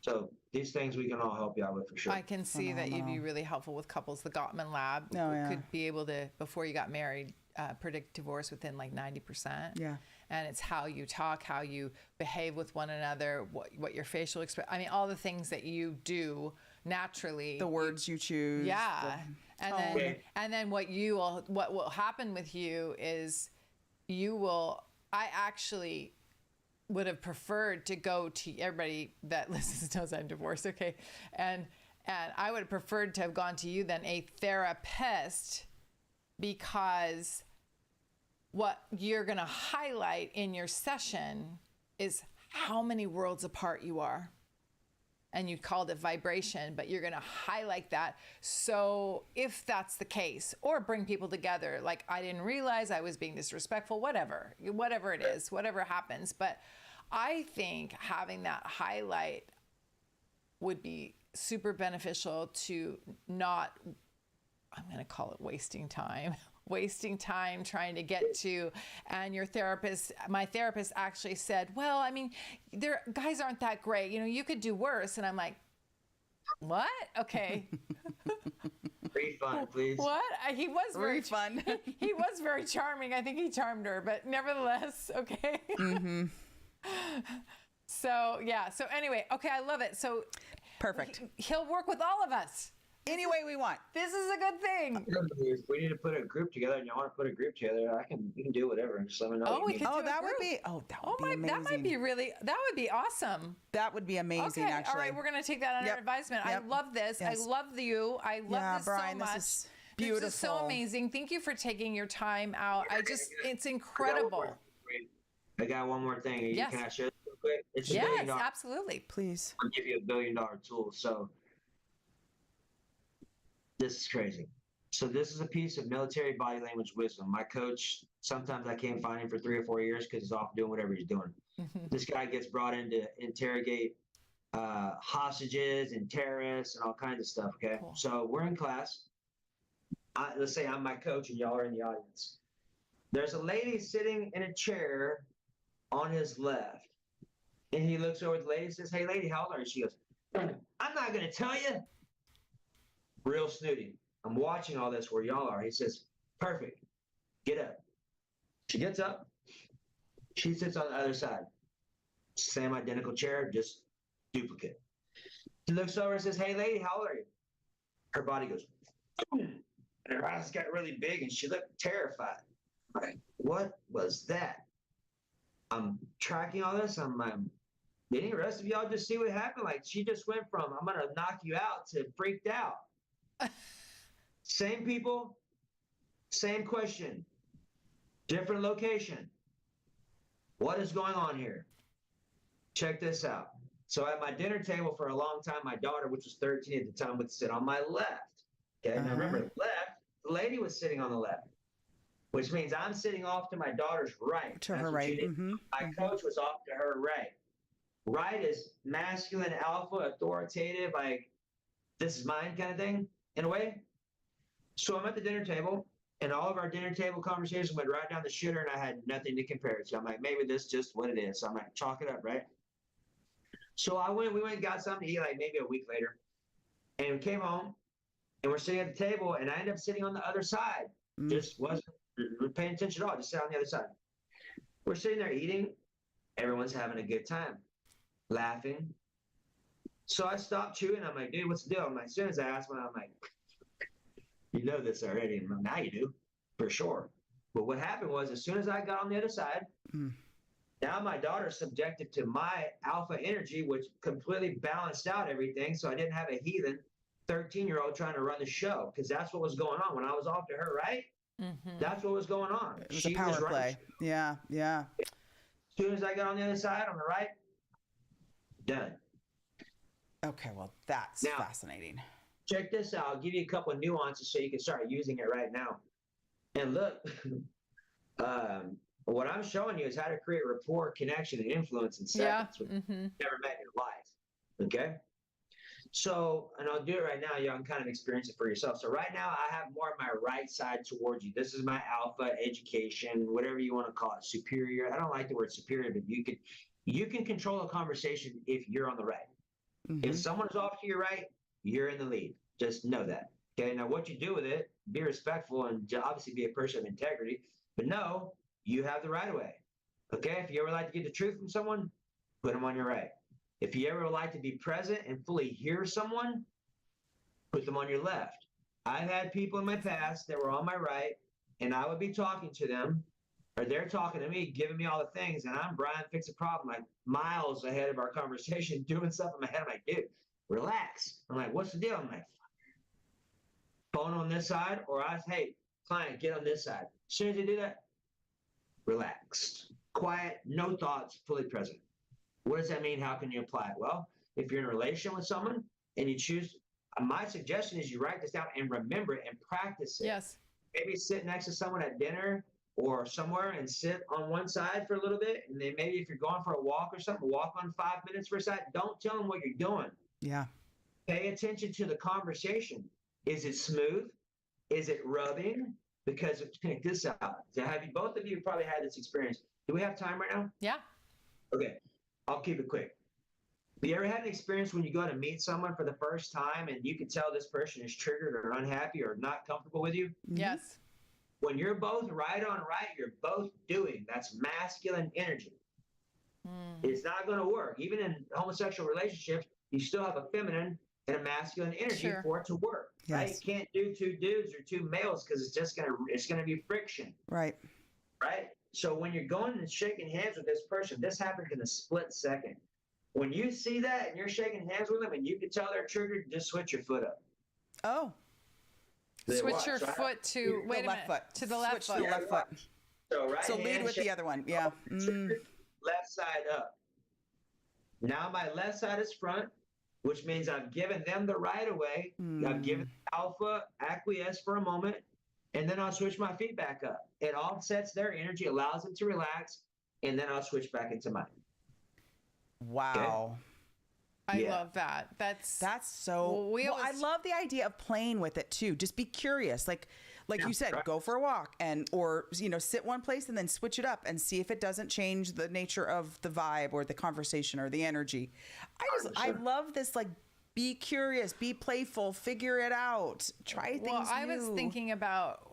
So these things we can all help you out with for sure. I can see that you'd be really helpful with couples. The Gottman Lab could be able to, before you got married, predict divorce within like 90%. Yeah. And it's how you talk, how you behave with one another, what your facial expression, I mean, all the things that you do naturally. The words you choose. Yeah. And then what will happen with you is I actually would have preferred to go to everybody that listens knows I'm divorced. Okay. And I would have preferred to have gone to you than a therapist, because what you're going to highlight in your session is how many worlds apart you are. And you called it vibration, but you're going to highlight that. So if that's the case, or bring people together, like, I didn't realize I was being disrespectful, whatever it is, whatever happens. But I think having that highlight would be super beneficial to not, I'm going to call it wasting time trying to get to. And my therapist actually said, well, I mean, guys aren't that great. You know, you could do worse. And I'm like, what? Okay. Refund, please. What? He was very fun. He was very charming. I think he charmed her, but nevertheless, okay. So yeah. So anyway, okay, I love it. So perfect. He'll work with all of us any way we want. This is a good thing. If we need to put a group together and you want to put a group together, we can do whatever. Just let me know. Oh, we can do that would be amazing. That would be awesome. That would be amazing, okay, actually. All right, we're going to take that under advisement. I love this. Yes. I love you. I love this Brian, so much. This is beautiful. This is so amazing. Thank you for taking your time out. It's incredible. I got one more thing. Yes. Can I share this real quick? It's yes, absolutely. Please. I'll give you $1 billion tool. So this is crazy. So this is a piece of military body language wisdom. My coach, sometimes I can't find him for 3 or 4 years because he's off doing whatever he's doing. This guy gets brought in to interrogate hostages and terrorists and all kinds of stuff, okay? Cool. So we're in class. Let's say I'm my coach and y'all are in the audience. There's a lady sitting in a chair on his left. And he looks over at the lady and says, hey, lady, how old are you? She goes, I'm not going to tell you. Real snooty. I'm watching all this where y'all are. He says, perfect. Get up. She gets up. She sits on the other side. Same identical chair, just duplicate. He looks over and says, hey, lady, how old are you? Her body goes, and her eyes got really big and she looked terrified. Like, what was that? I'm tracking all this. I'm getting the rest of y'all just see what happened. Like, she just went from, I'm going to knock you out to freaked out. Same people, same question, different location. What is going on here? Check this out. So at my dinner table for a long time, my daughter, which was 13 at the time, would sit on my left. Okay, now remember, left, the lady was sitting on the left, which means I'm sitting off to my daughter's right. To her right. My coach was off to her right. Right is masculine, alpha, authoritative, like this is mine kind of thing, in a way. So I'm at the dinner table, and all of our dinner table conversations went right down the shitter, and I had nothing to compare it to. I'm like, maybe this is just what it is. So I'm like, chalk it up, right? So we went and got something to eat like maybe a week later, and we came home, and we're sitting at the table, and I ended up sitting on the other side. Just wasn't paying attention at all, just sat on the other side. We're sitting there eating. Everyone's having a good time, laughing. So I stopped chewing. I'm like, dude, what's the deal? I'm like, as soon as I asked one, I'm like, you know this already. And I'm like, now you do, for sure. But what happened was, as soon as I got on the other side, now my daughter's subjected to my alpha energy, which completely balanced out everything. So I didn't have a heathen 13-year-old trying to run the show, because that's what was going on. When I was off to her right, That's what was going on. It was a power play. Yeah, yeah. As soon as I got on the other side, on the right, done. Okay, well, that's now, fascinating. Check this out. I'll give you a couple of nuances so you can start using it right now. And look, what I'm showing you is how to create rapport, connection, and influence in seconds with never met in your life. Okay? So, and I'll do it right now. You can kind of experience it for yourself. So right now, I have more of my right side towards you. This is my alpha, education, whatever you want to call it, superior. I don't like the word superior, but you can control a conversation if you're on the right. If someone is off to your right, you're in the lead. Just know that. Okay. Now, what you do with it, be respectful and obviously be a person of integrity. But no, you have the right of way. Okay. If you ever like to get the truth from someone, put them on your right. If you ever like to be present and fully hear someone, put them on your left. I've had people in my past that were on my right, and I would be talking to them, or they're talking to me, giving me all the things, and I'm Brian Fix a Problem, like miles ahead of our conversation, doing stuff in my head. I'm like, dude, relax. I'm like, what's the deal? I'm like, phone on this side, or hey, client, get on this side. As soon as you do that, relaxed, quiet, no thoughts, fully present. What does that mean? How can you apply it? Well, if you're in a relation with someone and you choose, my suggestion is you write this down and remember it and practice it. Yes. Maybe sit next to someone at dinner or somewhere and sit on one side for a little bit. And then maybe if you're going for a walk or something, walk on 5 minutes for a side. Don't tell them what you're doing. Yeah. Pay attention to the conversation. Is it smooth? Is it rubbing? Because check this out. So both of you probably had this experience. Do we have time right now? Yeah. Okay. I'll keep it quick. Have you ever had an experience when you go to meet someone for the first time and you can tell this person is triggered or unhappy or not comfortable with you? Yes. When you're both right on right, you're both doing. That's masculine energy. It's not going to work. Even in homosexual relationships, you still have a feminine and a masculine energy for it to work. Yes. Right? You can't do two dudes or two males because it's gonna be friction. Right. Right. So when you're going and shaking hands with this person, this happens in a split second. When you see that and you're shaking hands with them and you can tell they're triggered, just switch your foot up. Oh. Switch your foot to the left foot. To the left foot. To the left foot. So lead with the other one. Yeah. Left side up. Now my left side is front, which means I've given them the right of way. I've given alpha acquiesce for a moment, and then I'll switch my feet back up. It offsets their energy, allows them to relax, and then I'll switch back into mine. Wow. Okay? I love that. That's so I love the idea of playing with it too. Just be curious. Like you said, go for a walk or sit one place and then switch it up and see if it doesn't change the nature of the vibe or the conversation or the energy. I love this, like, be curious, be playful, figure it out, try things new. Well, I was thinking about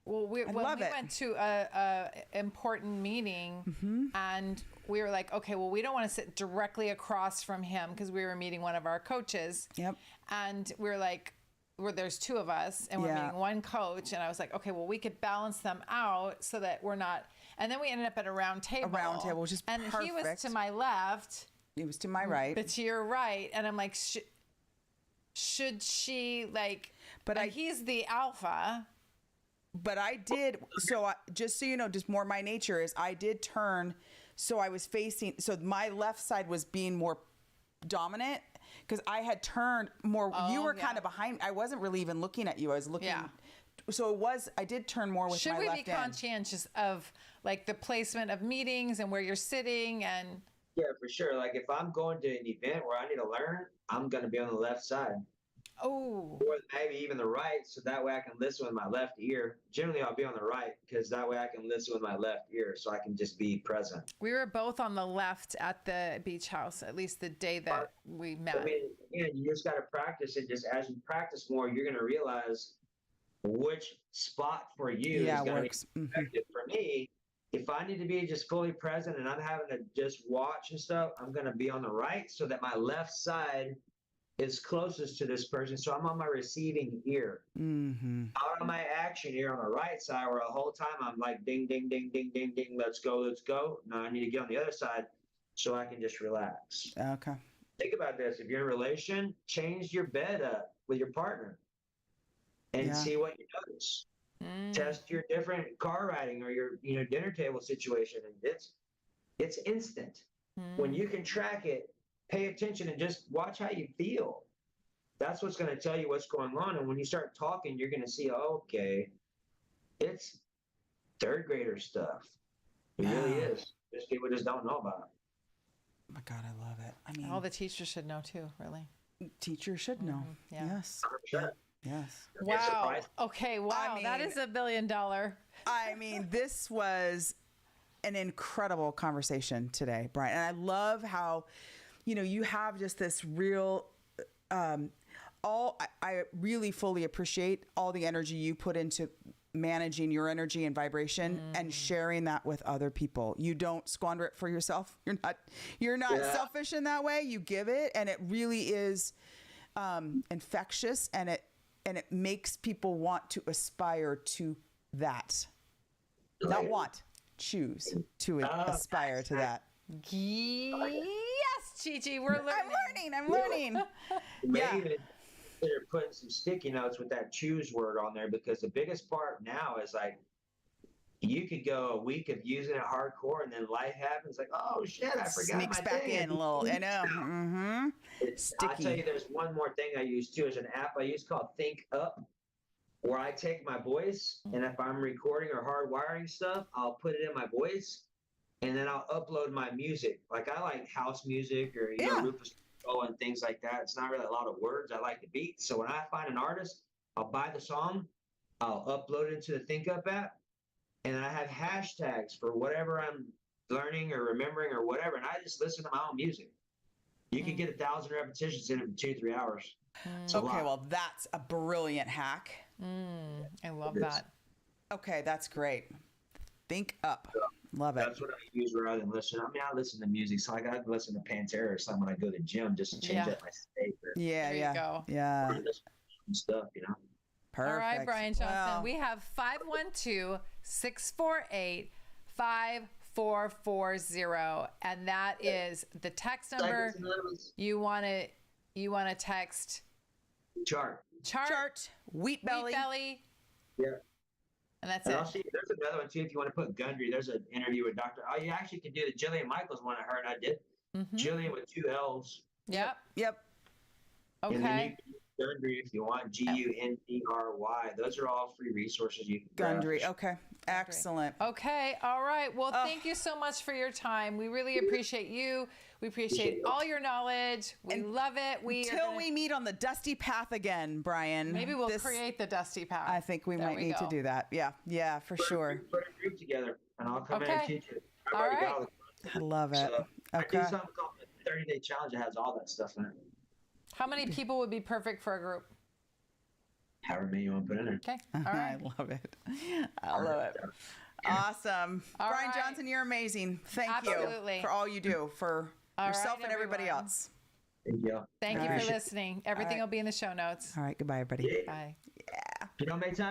when we went to a important meeting and we were like, okay, well, we don't want to sit directly across from him because we were meeting one of our coaches. Yep. And we were like, there's two of us and we're meeting one coach. And I was like, okay, well, we could balance them out so that we're not. And then we ended up at a round table. Which is perfect. And he was to my left. He was to my right. But to your right. And I'm like, should she he's the alpha. But I did, just so you know, just more my nature is I did turn, so I was facing, so my left side was being more dominant because I had turned more, you were kind of behind, I wasn't really even looking at you, I was looking, so I did turn more with my left end. Should we be conscientious of like the placement of meetings and where you're sitting and? Yeah, for sure. Like if I'm going to an event where I need to learn, I'm going to be on the left side. Oh. Or maybe even the right, so that way I can listen with my left ear. Generally, I'll be on the right because that way I can listen with my left ear, so I can just be present. We were both on the left at the beach house, at least the day that we met. I mean, again, you just got to practice it. Just as you practice more, you're going to realize which spot for you is going to be effective. For me, if I need to be just fully present and I'm having to just watch and stuff, I'm going to be on the right so that my left side is closest to this person, so I'm on my receiving ear. Out on my action ear on the right side, where the whole time I'm like, ding, ding, ding, ding, ding, ding, let's go, let's go. Now I need to get on the other side so I can just relax. Okay. Think about this. If you're in a relation, change your bed up with your partner and see what you notice. Test your different car riding or your dinner table situation, and it's instant. When you can track it, pay attention and just watch how you feel. That's what's going to tell you what's going on. And when you start talking, you're going to see, okay, it's third grader stuff. It really is. Just people just don't know about it. Oh my God, I love it. I mean, all the teachers should know too, really. Teachers should know. Yeah. Yes. 100%. Yes. Wow. Okay. Wow. That is $1 billion. I mean, this was an incredible conversation today, Brian. And I love how, you have just this real, I really fully appreciate all the energy you put into managing your energy and vibration and sharing that with other people. You don't squander it for yourself. You're not selfish in that way. You give it, and it really is infectious, and it makes people want to aspire to that. Not want, choose to aspire to that. Yes, Chi-Chi, we're learning. I'm learning. Yeah. Consider putting some sticky notes with that choose word on there, because the biggest part now is like you could go a week of using it hardcore and then life happens, like, oh shit, I forgot Sneaks my back thing. in a little. I know. Mm-hmm. I'll tell you, there's one more thing I use too. Is an app I use called Think Up, where I take my voice, and if I'm recording or hardwiring stuff, I'll put it in my voice, and then I'll upload my music. Like I like house music or Rufus and things like that. It's not really a lot of words. I like the beat. So when I find an artist, I'll buy the song, I'll upload it into the Think Up app, and I have hashtags for whatever I'm learning or remembering or whatever, and I just listen to my own music. You can get 1,000 repetitions in 2-3 hours. Okay, well, that's a brilliant hack. I love that. Okay, that's great. Think Up. Love it. That's what I use rather than listen. I mean, I listen to music, so I got to listen to Pantera or something when I go to the gym just to change up my state. Yeah, there you go. Yeah. Stuff, Perfect. All right, Brian Johnson. Well, We have 512-648-5440, and that is the text number. You want to text chart, wheat belly. Yeah. And that's and it. I'll see, there's another one too. If you want to put Gundry, there's an interview with Dr. Oh, you actually can do the Jillian Michaels one. I heard I did. Jillian with 2 L's. Yep. And then Okay. you can use Gundry if you want. Gundry. Those are all free resources you can grab. Gundry. Okay. Excellent. Okay. All right. Well, thank you so much for your time. We really appreciate you. We appreciate all your knowledge. We love it. Until we meet on the dusty path again, Brian. Maybe we'll create the dusty path. I think we might need to do that. Yeah, for sure. Put a group together, and I'll come in and teach you. All right. I love it. So Okay. I do something called the 30-day challenge that has all that stuff in it. How many people would be perfect for a group? However many you want to put in there. Okay. All right. I love it. I love it. Awesome. All Brian right. Johnson, you're amazing. Thank Absolutely. you for all you do for yourself and everybody everyone. else. Thank you. Thank you for listening. Everything will be in the show notes. All right. Goodbye, everybody. Bye. If you don't make time,